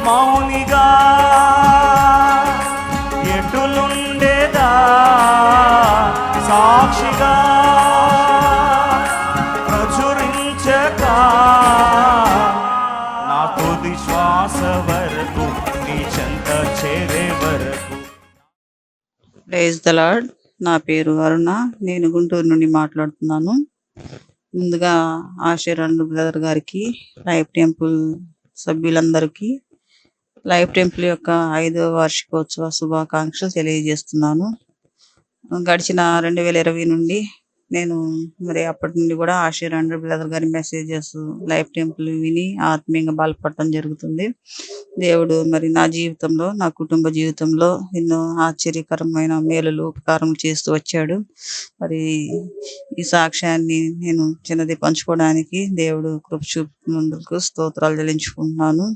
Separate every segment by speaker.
Speaker 1: మౌనిగా ఎటులుండేదా సాక్షిగా ప్రచురించక నా తుది శ్వాస వరకు నీ చెంత చేరే వరకు.
Speaker 2: Praise the lord. నా పేరు అరుణ. నేను గుంటూరు నుండి మాట్లాడుతున్నాను. ముందుగా ఆశీర్వాద్ బ్రదర్ గారికి, లైఫ్ టెంపుల్ సభ్యులందరికీ లైఫ్ టెంపుల్ యొక్క 5వ వార్షికోత్సవ శుభాకాంక్షలు తెలియజేస్తున్నాను. గడిచిన 2020 నుండి నేను అప్పటి నుండి కూడా ఆశీర్వాద్ బ్రదర్ గారి మెసేజెస్ లైఫ్ టెంపుల్ విని ఆత్మీయంగా బలపడటం జరుగుతుంది. దేవుడు నా జీవితంలో, నా కుటుంబ జీవితంలో ఎన్నో ఆశ్చర్యకరమైన మేలులు ఉపకారం చేస్తూ వచ్చాడు. ఈ సాక్ష్యాన్ని నేను చిన్నది పంచుకోవడానికి దేవుడు కృప చూపినందుకు స్తోత్రాలు చెల్లించుకుంటున్నాను.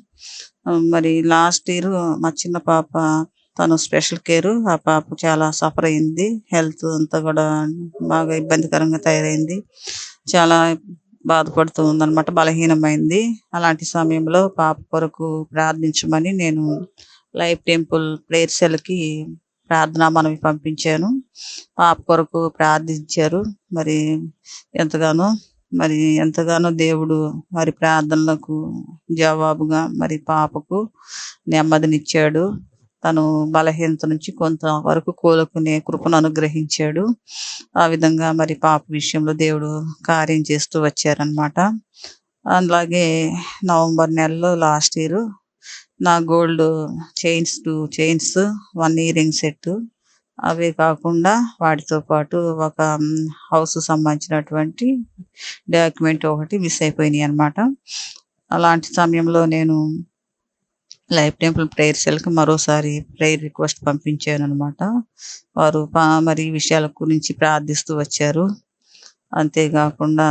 Speaker 2: లాస్ట్ ఇయర్ మా చిన్న పాప, తను స్పెషల్ కేర్, ఆ పాప చాలా సఫర్ అయింది. హెల్త్ అంతా కూడా బాగా ఇబ్బందికరంగా తయారైంది. చాలా బాధపడుతూ ఉందన్నమాట, బలహీనమైంది. అలాంటి సమయంలో పాప కొరకు ప్రార్థించమని నేను లైఫ్ టెంపుల్ ప్రేయర్ సెల్కి ప్రార్థనా మనవి పంపించాను. పాప కొరకు ప్రార్థించారు. ఎంతగానో దేవుడు ప్రార్థనలకు జవాబుగా పాపకు నెమ్మదినిచ్చాడు. తను బలహీనత నుంచి కొంతవరకు కోలుకునే కృపను అనుగ్రహించాడు. ఆ విధంగా పాప విషయంలో దేవుడు కార్యం చేస్తూ వచ్చారనమాట. అలాగే నవంబర్ నెలలో లాస్ట్ ఇయర్ నా గోల్డ్ చైన్స్ 1 ఇయరింగ్ సెట్, అవే కాకుండా వాటితో పాటు ఒక హౌస్ సంబంధించినటువంటి డాక్యుమెంట్ ఒకటి మిస్ అయిపోయినాయి అనమాట. అలాంటి సమయంలో నేను లైఫ్ టెంపుల్ ప్రేయర్ సెల్కి మరోసారి ప్రేయర్ రిక్వెస్ట్ పంపించాను అనమాట. వారు ఈ విషయాల గురించి ప్రార్థిస్తూ వచ్చారు. అంతేకాకుండా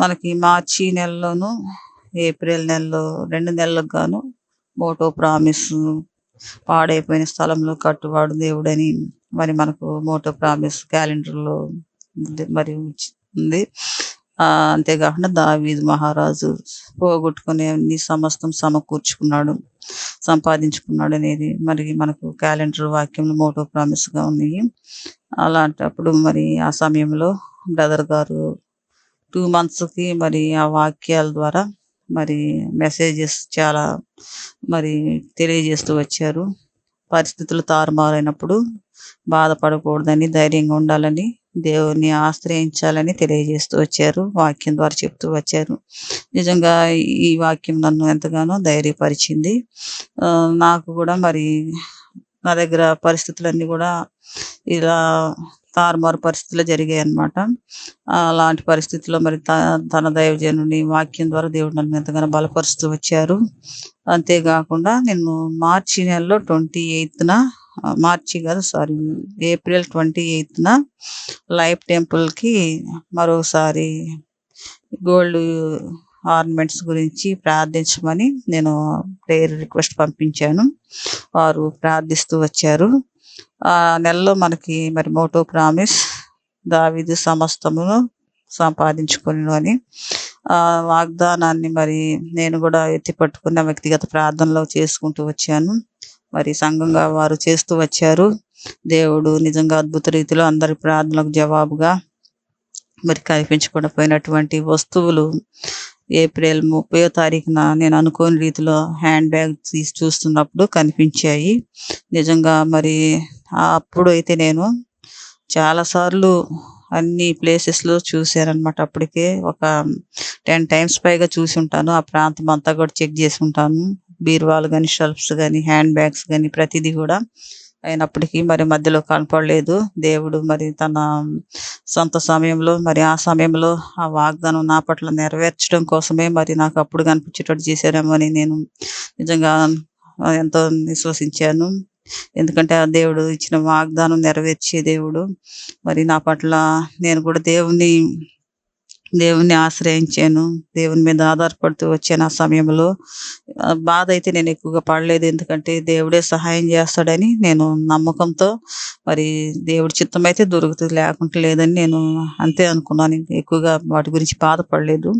Speaker 2: మనకి మార్చి నెలలోను ఏప్రిల్ నెలలో 2 నెలలకు గాను మోటో ప్రామిస్ పాడైపోయిన స్థలంలో కట్టువాడు దేవుడని మనకు మోటో ప్రామిస్ క్యాలెండర్లో ఉంది. అంతేకాకుండా దావీదు మహారాజు పోగొట్టుకునే అన్ని సమస్తం సమకూర్చుకున్నాడు, సంపాదించుకున్నాడు అనేది మనకు క్యాలెండర్ వాక్యంలో మోటో ప్రామిస్గా ఉన్నాయి. అలాంటప్పుడు ఆ సమయంలో బ్రదర్ గారు 2 monthsకి ఆ వాక్యాల ద్వారా మెసేజెస్ చాలా తెలియజేస్తూ వచ్చారు. పరిస్థితులు తారుమారైనప్పుడు బాధపడకూడదని, ధైర్యంగా ఉండాలని, దేవుని ఆశ్రయించాలని తెలియజేస్తూ వచ్చారు. వాక్యం ద్వారా చెప్తూ వచ్చారు. నిజంగా ఈ వాక్యం నన్ను ఎంతగానో ధైర్యపరిచింది. నాకు కూడా నా దగ్గర పరిస్థితులన్నీ కూడా ఇలా తారుమారు పరిస్థితుల్లో జరిగాయి అన్నమాట. అలాంటి పరిస్థితుల్లో తన దైవజనుని వాక్యం ద్వారా దేవుడు నన్ను ఎంతగానో బలపరుస్తూ వచ్చారు. అంతేకాకుండా నేను మార్చి నెలలో ఏప్రిల్ 28న లైఫ్ టెంపుల్కి మరోసారి గోల్డ్ ఆర్నమెంట్స్ గురించి ప్రార్థించమని నేను ప్రేయర్ రిక్వెస్ట్ పంపించాను. వారు ప్రార్థిస్తూ వచ్చారు. ఆ నెలలో మనకి మోటో ప్రామిస్ దావీదు సమస్తమును సంపాదించుకుని అని వాగ్దానాన్ని నేను కూడా ఎత్తి పట్టుకున్న వ్యక్తిగత ప్రార్థనలో చేసుకుంటూ వచ్చాను. సంఘంగా వారు చేస్తూ వచ్చారు. దేవుడు నిజంగా అద్భుత రీతిలో అందరి ప్రార్థనలకు జవాబుగా కనిపించకుండా పోయినటువంటి వస్తువులు ఏప్రిల్ 30వ తారీఖున నేను అనుకోని రీతిలో హ్యాండ్ బ్యాగ్ తీసి చూస్తున్నప్పుడు కనిపించాయి. నిజంగా అప్పుడు అయితే నేను చాలాసార్లు అన్ని ప్లేసెస్లో చూశానన్నమాట. అప్పటికే ఒక 10 times పైగా చూసి ఉంటాను. ఆ ప్రాంతం అంతా కూడా చెక్ చేసి ఉంటాను. బీరువాలు కానీ, షెల్ఫ్స్ కానీ, హ్యాండ్ బ్యాగ్స్ కానీ ప్రతిదీ కూడా. అయినప్పటికీ మధ్యలో కనపడలేదు. దేవుడు తన సొంత సమయంలో ఆ సమయంలో ఆ వాగ్దానం నా పట్ల నెరవేర్చడం కోసమే నాకు అప్పుడు కనిపించేటట్టు చేశారేమో అని నేను నిజంగా ఎంతో విశ్వసించాను. ఎందుకంటే ఆ దేవుడు ఇచ్చిన వాగ్దానం నెరవేర్చే దేవుడు. నా పట్ల నేను కూడా దేవుని దేవుణ్ణి ఆశ్రయించాను. దేవుని మీద ఆధారపడుతూ వచ్చాను. ఆ సమయంలో బాధ అయితే నేను ఎక్కువగా పడలేదు. ఎందుకంటే దేవుడే సహాయం చేస్తాడని నేను నమ్మకంతో మరి దేవుడి చిత్తమైతే దొరుకుతది, లేకుంటే లేదని నేను అంతే అనుకున్నాను. ఇంక ఎక్కువగా వాటి గురించి బాధపడలేదు.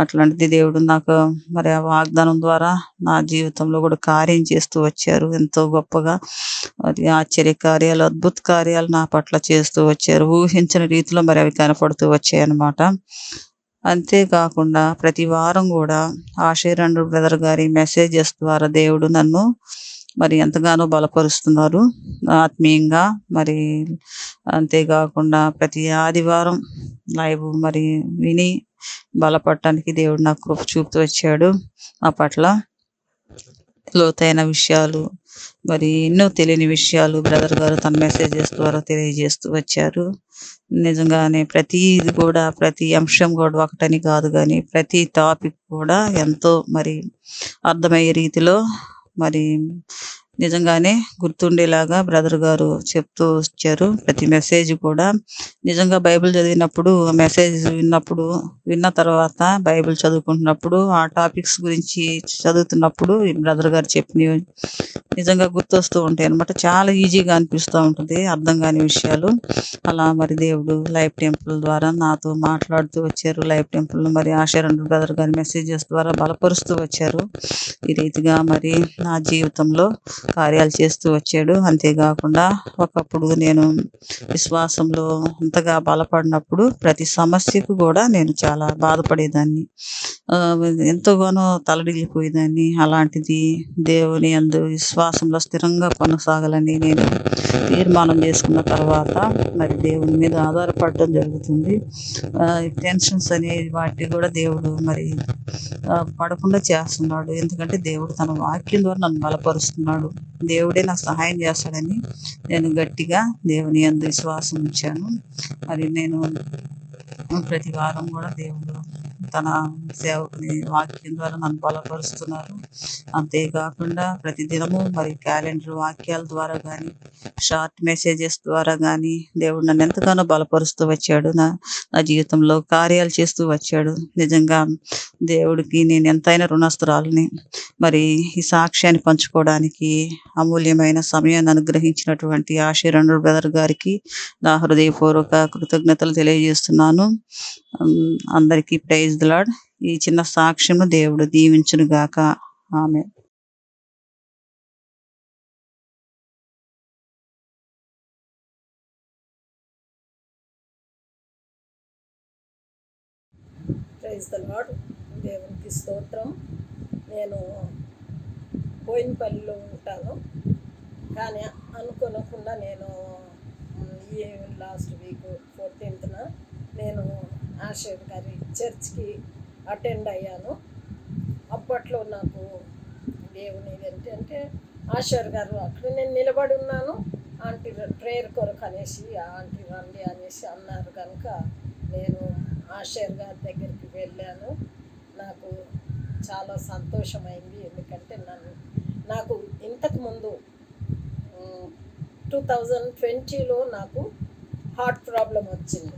Speaker 2: అట్లాంటిది దేవుడు నాకు మరి ఆ వాగ్దానం ద్వారా నా జీవితంలో కూడా కార్యం చేస్తూ వచ్చారు. ఎంతో గొప్పగా మరి ఆశ్చర్య కార్యాలు, అద్భుత కార్యాలు నా పట్ల చేస్తూ వచ్చారు. ఊహించని రీతిలో మరి అవి కనపడుతూ వచ్చాయన్నమాట. అంతేకాకుండా ప్రతి వారం గూడా ఆశీర్వాద్ బ్రదర్ గారి మెసేజెస్ ద్వారా దేవుడు నన్ను మరి ఎంతగానో బలపరుస్తున్నారు ఆత్మీయంగా. మరి అంతేకాకుండా ప్రతి ఆదివారం లైవ్ మరి విని బలపడటానికి దేవుడు నాకు కృప చూపుతూ వచ్చాడు. నా పట్ల లోతైన విషయాలు, మరి ఎన్నో తెలియని విషయాలు బ్రదర్ గారు తన మెసేజెస్ ద్వారా తెలియజేస్తూ వచ్చారు. నిజంగానే ప్రతీది కూడా, ప్రతి అంశం కూడా ఒకటని కాదు గానీ, ప్రతి టాపిక్ కూడా ఎంతో మరి అర్థమయ్యే రీతిలో మరి నిజంగానే గుర్తుండేలాగా బ్రదర్ గారు చెప్తూ వచ్చారు. ప్రతి మెసేజ్ కూడా నిజంగా బైబిల్ చదివినప్పుడు, మెసేజ్ విన్న తర్వాత బైబిల్ చదువుకుంటున్నప్పుడు, ఆ టాపిక్స్ గురించి చదువుతున్నప్పుడు ఈ బ్రదర్ గారు చెప్పినవి నిజంగా గుర్తొస్తూ ఉంటాయి అన్నమాట. చాలా ఈజీగా అనిపిస్తూ ఉంటుంది అర్థం కాని విషయాలు. అలా మరి దేవుడు లైఫ్ టెంపుల్ ద్వారా నాతో మాట్లాడుతూ వచ్చారు. లైఫ్ టెంపుల్ మరి ఆశీర్వాద్ బ్రదర్ గారి మెసేజెస్ ద్వారా బలపరుస్తూ వచ్చారు. ఈ రీతిగా మరి నా జీవితంలో కార్యాలు చేస్తూ వచ్చాడు. అంతేకాకుండా ఒకప్పుడు నేను విశ్వాసంలో అంతగా బలపడినప్పుడు ప్రతి సమస్యకు కూడా నేను చాలా బాధపడేదాన్ని. ఎంతగానో తల్లడిల్లిపోయేదాన్ని. అలాంటిది దేవుని యందు విశ్వాసంలో స్థిరంగా కొనసాగాలని నేను తీర్మానం చేసుకున్న తర్వాత మరి దేవుని మీద ఆధారపడటం జరుగుతుంది. టెన్షన్స్ అనేవి వాటి కూడా దేవుడు మరి పడకుండా చేస్తున్నాడు. ఎందుకంటే దేవుడు తన వాక్యం ద్వారా నన్ను బలపరుస్తున్నాడు. దేవుడే నాకు సహాయం చేస్తాడని నేను గట్టిగా దేవుని యందు విశ్వాసం ఉంచాను. మరి నేను ప్రతి వారం కూడా దేవుడు తన సేవకుని వాక్యం ద్వారా నన్ను బలపరుస్తున్నారు. అంతేకాకుండా ప్రతి దినము మరి క్యాలెండర్ వాక్యాల ద్వారా కానీ, షార్ట్ మెసేజెస్ ద్వారా కానీ దేవుడు నన్ను ఎంతగానో బలపరుస్తూ వచ్చాడు. నా జీవితంలో కార్యాలు చేస్తూ వచ్చాడు. నిజంగా దేవుడికి నేను ఎంతైనా రుణస్తురాలని. మరి ఈ సాక్ష్యాన్ని పంచుకోవడానికి అమూల్యమైన సమయాన్ని అనుగ్రహించినటువంటి ఆశీర్వాద్ బ్రదర్ గారికి నా హృదయపూర్వక కృతజ్ఞతలు తెలియజేస్తున్నాను. అందరికీ ప్రైజ్ ది లార్డ్. ఈ చిన్న సాక్ష్యము దేవుడు దీవించును గాక. ఆమేన్.
Speaker 3: Praise the lord. దేవునికి స్తోత్రం. నేను బోయినపల్లిలో ఉంటాను, కానీ అనుకోకుండా నేను ఈ లాస్ట్ వీక్ 14th నేను ఆశీర్ గారి చర్చ్కి అటెండ్ అయ్యాను. అప్పట్లో నాకు దేవుని ఏంటంటే ఆశీర్ గారు అక్కడ నేను నిలబడి ఉన్నాను. ఆంటీ ప్రేయర్ కొరకు అనేసి ఆంటీ రండి అనేసి అన్నారు కనుక నేను ఆశీర్ గారి దగ్గరికి వెళ్ళాను. నాకు చాలా సంతోషమైంది. ఎందుకంటే నాకు ఇంతకుముందు 2020లో నాకు హార్ట్ ప్రాబ్లం వచ్చింది.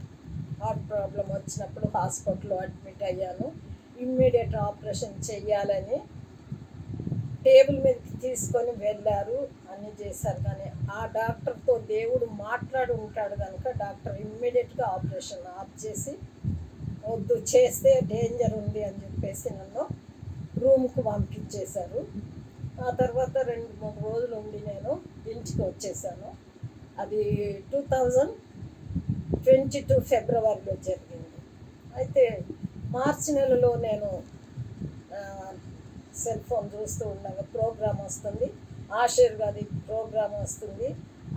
Speaker 3: హార్ట్ ప్రాబ్లం వచ్చినప్పుడు హాస్పిటల్లో అడ్మిట్ అయ్యాను. ఇమ్మీడియట్ ఆపరేషన్ చెయ్యాలని టేబుల్ మీదకి తీసుకొని వెళ్ళారు, అన్నీ చేశారు. కానీ ఆ డాక్టర్తో దేవుడు మాట్లాడి ఉంటాడు కనుక డాక్టర్ ఇమ్మీడియట్గా ఆపరేషన్ ఆఫ్ చేసి, వద్దు చేస్తే డేంజర్ ఉంది అని చెప్పేసి నన్ను రూమ్కు పంపించేశారు. ఆ తర్వాత 2-3 రోజులు ఉండి నేను ఇంటికి వచ్చేసాను. అది 2022 ఫిబ్రవరిలో జరిగింది. అయితే మార్చి నెలలో నేను సెల్ ఫోన్ చూస్తూ ఉండగా ప్రోగ్రామ్ వస్తుంది, ఆశీర్ గారి ప్రోగ్రామ్ వస్తుంది.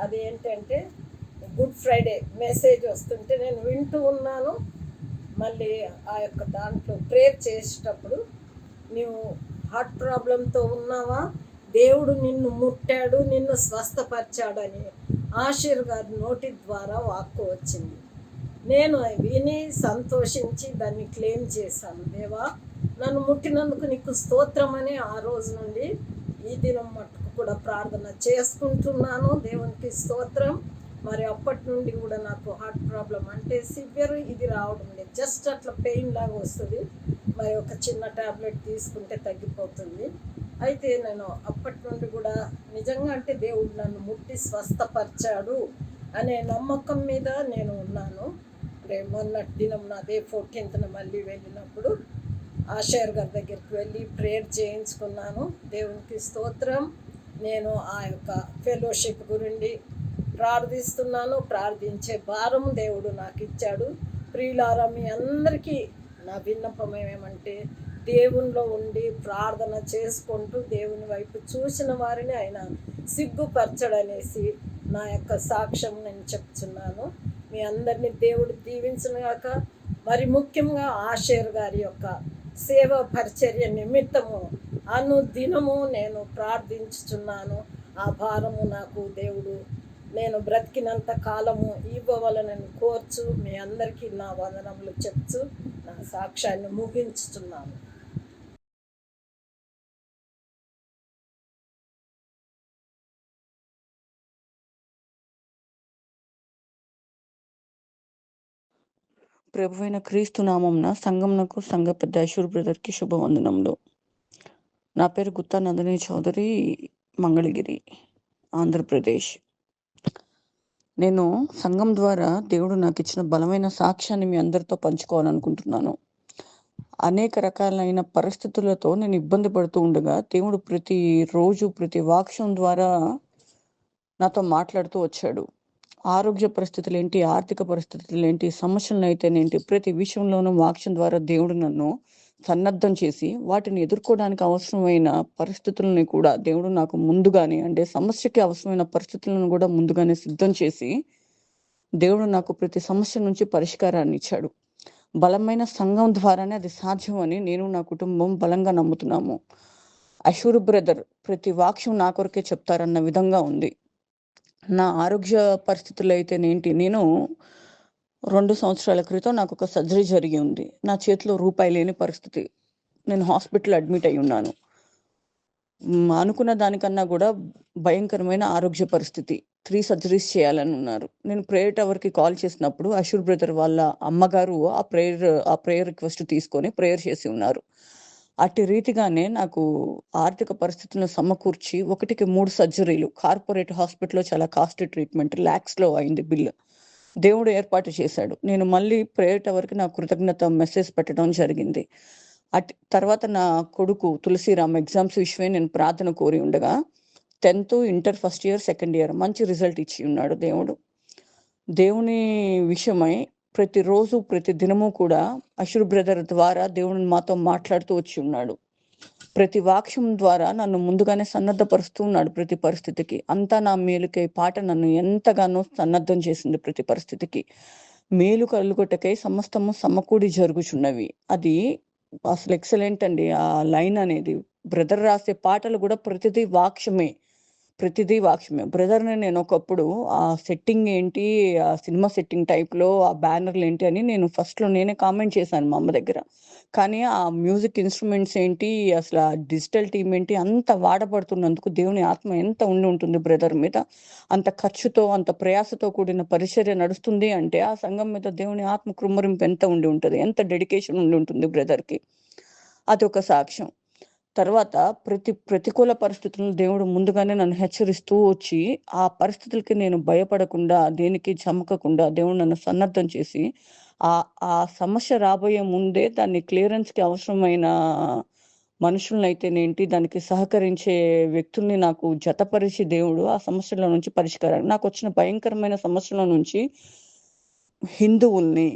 Speaker 3: అది ఏంటంటే గుడ్ ఫ్రైడే మెసేజ్ వస్తుంటే నేను వింటూ ఉన్నాను. మళ్ళీ ఆ యొక్క దాంట్లో ప్రేయర్ చేసేటప్పుడు, నీవు హార్ట్ ప్రాబ్లంతో ఉన్నావా, దేవుడు నిన్ను ముట్టాడు, నిన్ను స్వస్థపరిచాడని ఆశీర్ గారి నోటి ద్వారా వాక్కు వచ్చింది. నేను విని సంతోషించి దాన్ని క్లెయిమ్ చేశాను. దేవా, నన్ను ముట్టినందుకు నీకు స్తోత్రం అని ఆ రోజు నుండి ఈ దినం మట్టుకు కూడా ప్రార్థన చేసుకుంటున్నాను. దేవునికి స్తోత్రం. మరి అప్పటి నుండి కూడా నాకు హార్ట్ ప్రాబ్లం అంటే సివియర్ ఇది రావడం లేదు, జస్ట్ అట్లా పెయిన్ లాగా వస్తుంది. మరి ఒక చిన్న టాబ్లెట్ తీసుకుంటే తగ్గిపోతుంది. అయితే నేను అప్పటి నుండి కూడా నిజంగా అంటే దేవుడు నన్ను ముట్టి స్వస్థపరిచాడు అనే నమ్మకం మీద నేను ఉన్నాను. మొన్నటి దినం నాదే 14th మళ్ళీ వెళ్ళినప్పుడు ఆషర్ గారి దగ్గరికి వెళ్ళి ప్రేయర్ చేయించుకున్నాను. దేవునికి స్తోత్రం. నేను ఆ యొక్క ఫెలోషిప్ గురించి ప్రార్థిస్తున్నాను. ప్రార్థించే భారం దేవుడు నాకు ఇచ్చాడు. ప్రియులారా, మీ అందరికీ నా విన్నపం ఏమేమంటే దేవునిలో ఉండి ప్రార్థన చేసుకుంటూ దేవుని వైపు చూసిన వారిని ఆయన సిగ్గుపరచడనేసి నా యొక్క సాక్ష్యం నేను చెప్తున్నాను. మీ అందరినీ దేవుడు దీవించుగాక. మరి ముఖ్యంగా ఆషర్ గారి యొక్క సేవ పరిచర్య నిమిత్తము అనుదినము నేను ప్రార్థించుచున్నాను. ఆ భారము నాకు దేవుడు నేను బ్రతికినంత కాలము ఇవ్వవలనని కోర్చు. మీ అందరికీ నా వందనములు చెప్తూ నా సాక్ష్యాన్ని ముగించుతున్నాను.
Speaker 4: ప్రభువైన క్రీస్తు నామంన సంఘంనకు సంఘ పెద్ద ఐశ్వర్ బ్రదర్కి శుభవందనములు. నా పేరు గుత్తా నందిని చౌదరి, మంగళగిరి, ఆంధ్రప్రదేశ్. నేను సంఘం ద్వారా దేవుడు నాకు ఇచ్చిన బలమైన సాక్ష్యాన్ని మీ అందరితో పంచుకోవాలనుకుంటున్నాను. అనేక రకాలైన పరిస్థితులతో నేను ఇబ్బంది పడుతూ ఉండగా దేవుడు ప్రతిరోజు ప్రతి వాక్యం ద్వారా నాతో మాట్లాడుతూ వచ్చాడు. ఆరోగ్య పరిస్థితులు ఏంటి, ఆర్థిక పరిస్థితులు ఏంటి, సమస్యలను అయితేనేంటి, ప్రతి విషయంలోనూ వాక్యం ద్వారా దేవుడు నన్ను సన్నద్ధం చేసి వాటిని ఎదుర్కోవడానికి అవసరమైన పరిస్థితులని కూడా దేవుడు నాకు ముందుగానే, అంటే సమస్యకి అవసరమైన పరిస్థితులను కూడా ముందుగానే సిద్ధం చేసి దేవుడు నాకు ప్రతి సమస్య నుంచి పరిష్కారాన్ని ఇచ్చాడు. బలమైన సంఘం ద్వారానే అది సాధ్యం అని నేను నా కుటుంబం బలంగా నమ్ముతున్నాము. ఐశ్వర్ బ్రదర్ ప్రతి వాక్యం నా కొరకే చెప్తారన్న విధంగా ఉంది. నా ఆరోగ్య పరిస్థితులు అయితేనేంటి, నేను 2 సంవత్సరాల క్రితం నాకు ఒక సర్జరీ జరిగి ఉంది. నా చేతిలో రూపాయి లేని పరిస్థితి. నేను హాస్పిటల్ అడ్మిట్ అయి ఉన్నాను. అనుకున్న దానికన్నా కూడా భయంకరమైన ఆరోగ్య పరిస్థితి. 3 సర్జరీస్ చేయాలని ఉన్నారు. నేను ప్రేయర్ టవర్కి కాల్ చేసినప్పుడు ఐశ్వర్ బ్రదర్ వాళ్ళ అమ్మగారు ఆ ప్రేయర్ రిక్వెస్ట్ తీసుకొని ప్రేయర్ చేసి ఉన్నారు. అట్టి రీతిగానే నాకు ఆర్థిక పరిస్థితులను సమకూర్చి 1కి 3 సర్జరీలు, కార్పొరేట్ హాస్పిటల్లో చాలా కాస్ట్లీ ట్రీట్మెంట్, lakhsలో అయింది బిల్లు. దేవుడు ఏర్పాటు చేశాడు. నేను మళ్ళీ ప్రేయర్ టవర్కి నా కృతజ్ఞత మెసేజ్ పెట్టడం జరిగింది. తర్వాత నా కొడుకు తులసిరామ్ ఎగ్జామ్స్ విషయమై నేను ప్రార్థన కోరి ఉండగా 10th inter first year second year మంచి రిజల్ట్ ఇచ్చి ఉన్నాడు దేవుడు. దేవుని విషయమై ప్రతిరోజు ప్రతి దినము కూడా ఐశ్వర్ బ్రదర్ ద్వారా దేవుని మాతో మాట్లాడుతూ వచ్చి ఉన్నాడు. ప్రతి వాక్యం ద్వారా నన్ను ముందుగానే సన్నద్ధపరుస్తూ ఉన్నాడు. ప్రతి పరిస్థితికి అంతా నా మేలుకై పాట నన్ను ఎంతగానో సన్నద్ధం చేసింది. ప్రతి పరిస్థితికి మేలు కలుగుటకై సమస్తము సమకూడి జరుగుచున్నవి. అది అసలు ఎక్సలెంట్ అండి. ఆ లైన్ అనేది బ్రదర్ రాసే పాటలు కూడా ప్రతిదీ వాక్యమే. బ్రదర్ని నేను ఒకప్పుడు ఆ సెట్టింగ్ ఏంటి, ఆ సినిమా సెట్టింగ్ టైప్లో ఆ బ్యానర్లు ఏంటి అని నేను ఫస్ట్లో నేనే కామెంట్ చేశాను మా అమ్మ దగ్గర. కానీ ఆ మ్యూజిక్ ఇన్స్ట్రుమెంట్స్ ఏంటి, అసలు ఆ డిజిటల్ టీమ్ ఏంటి, అంత వాడబడుతున్నందుకు దేవుని ఆత్మ ఎంత ఉండి ఉంటుంది బ్రదర్ మీద. అంత ఖర్చుతో అంత ప్రయాసతో కూడిన పరిచర్య నడుస్తుంది అంటే ఆ సంఘం మీద దేవుని ఆత్మ కృమ్మరింపు ఎంత ఉండి ఉంటుంది, ఎంత డెడికేషన్ ఉండి ఉంటుంది బ్రదర్కి. అది ఒక సాక్ష్యం. తర్వాత ప్రతికూల పరిస్థితులను దేవుడు ముందుగానే నన్ను హెచ్చరిస్తూ వచ్చి ఆ పరిస్థితులకి నేను భయపడకుండా, దేనికి చమకకుండా దేవుడు నన్ను సన్నద్ధం చేసి ఆ సమస్య రాబోయే ముందే దాన్ని క్లియరెన్స్కి అవసరమైన మనుషులను అయితేనేంటి, దానికి సహకరించే వ్యక్తుల్ని నాకు జతపరిచి దేవుడు ఆ సమస్యల నుంచి పరిష్కారం, నాకు వచ్చిన భయంకరమైన సమస్యల నుంచి హిందువుల్ని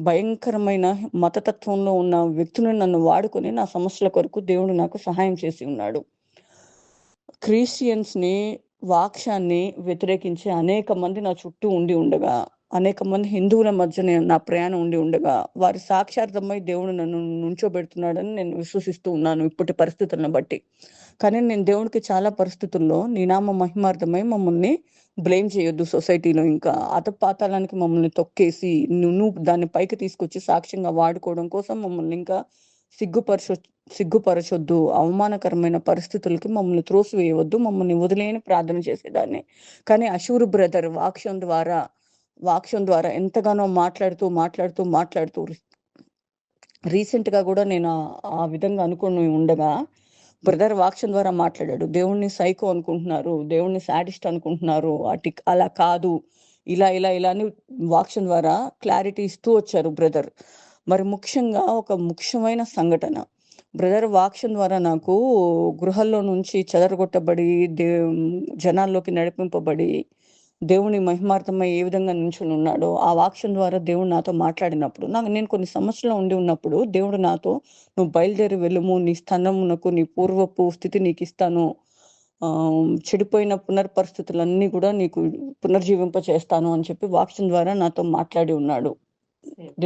Speaker 4: భయంకరమైన మతతత్వంలో ఉన్న వ్యక్తులను నన్ను వాడుకొని నా సమస్యల కొరకు దేవుడు నాకు సహాయం చేసి ఉన్నాడు. క్రిస్టియన్స్ని, వాక్యాన్ని వ్యతిరేకించే అనేక మంది నా చుట్టూ ఉండి ఉండగా, అనేక మంది హిందువుల మధ్య నా ప్రయాణం ఉండి ఉండగా వారి సాక్షార్థమై దేవుడు నన్ను నుంచోబెడుతున్నాడని నేను విశ్వసిస్తూ ఉన్నాను ఇప్పటి పరిస్థితులను బట్టి. కానీ నేను దేవుడికి చాలా పరిస్థితుల్లో నీ నామ మహిమార్థమై మమ్మల్ని బ్లేమ్ చేయొద్దు, సొసైటీలో ఇంకా అతపాతాళానికి మమ్మల్ని తొక్కేసి నువ్వు దాన్ని పైకి తీసుకొచ్చి సాక్ష్యంగా వాడుకోవడం కోసం మమ్మల్ని ఇంకా సిగ్గుపరచొద్దు, అవమానకరమైన పరిస్థితులకి మమ్మల్ని త్రోసివేయవద్దు, మమ్మల్ని వదిలేని ప్రార్థన చేసేదాన్ని. కానీ అశూర్ బ్రదర్ వాక్యం ద్వారా ఎంతగానో మాట్లాడుతూ రీసెంట్ గా కూడా నేను ఆ విధంగా అనుకుని ఉండగా బ్రదర్ వాక్యం ద్వారా మాట్లాడాడు. దేవుణ్ణి సైకో అనుకుంటున్నారు, దేవుణ్ణి సాడిస్ట్ అనుకుంటున్నారు, అలా కాదు, ఇలా అని వాక్యం ద్వారా క్లారిటీ ఇస్తూ వచ్చారు బ్రదర్. మరి ముఖ్యంగా ఒక ముఖ్యమైన సంఘటన, బ్రదర్ వాక్యం ద్వారా నాకు గృహంలో నుంచి చెదరగొట్టబడి జనాల్లోకి నడిపింపబడి దేవుని మహిమార్థమై ఏ విధంగా నించుని ఉన్నాడో ఆ వాక్యం ద్వారా దేవుడు నాతో మాట్లాడినప్పుడు, నేను కొన్ని సంవత్సరాలు ఉండి ఉన్నప్పుడు దేవుడు నాతో, నువ్వు బయలుదేరి వెళ్ళుము, నీ స్థానమునకు నీ పూర్వపు స్థితి నీకు ఇస్తాను, చెడిపోయిన పునర్పరిస్థితులన్నీ కూడా నీకు పునర్జీవింప చేస్తాను అని చెప్పి వాక్యం ద్వారా నాతో మాట్లాడి ఉన్నాడు.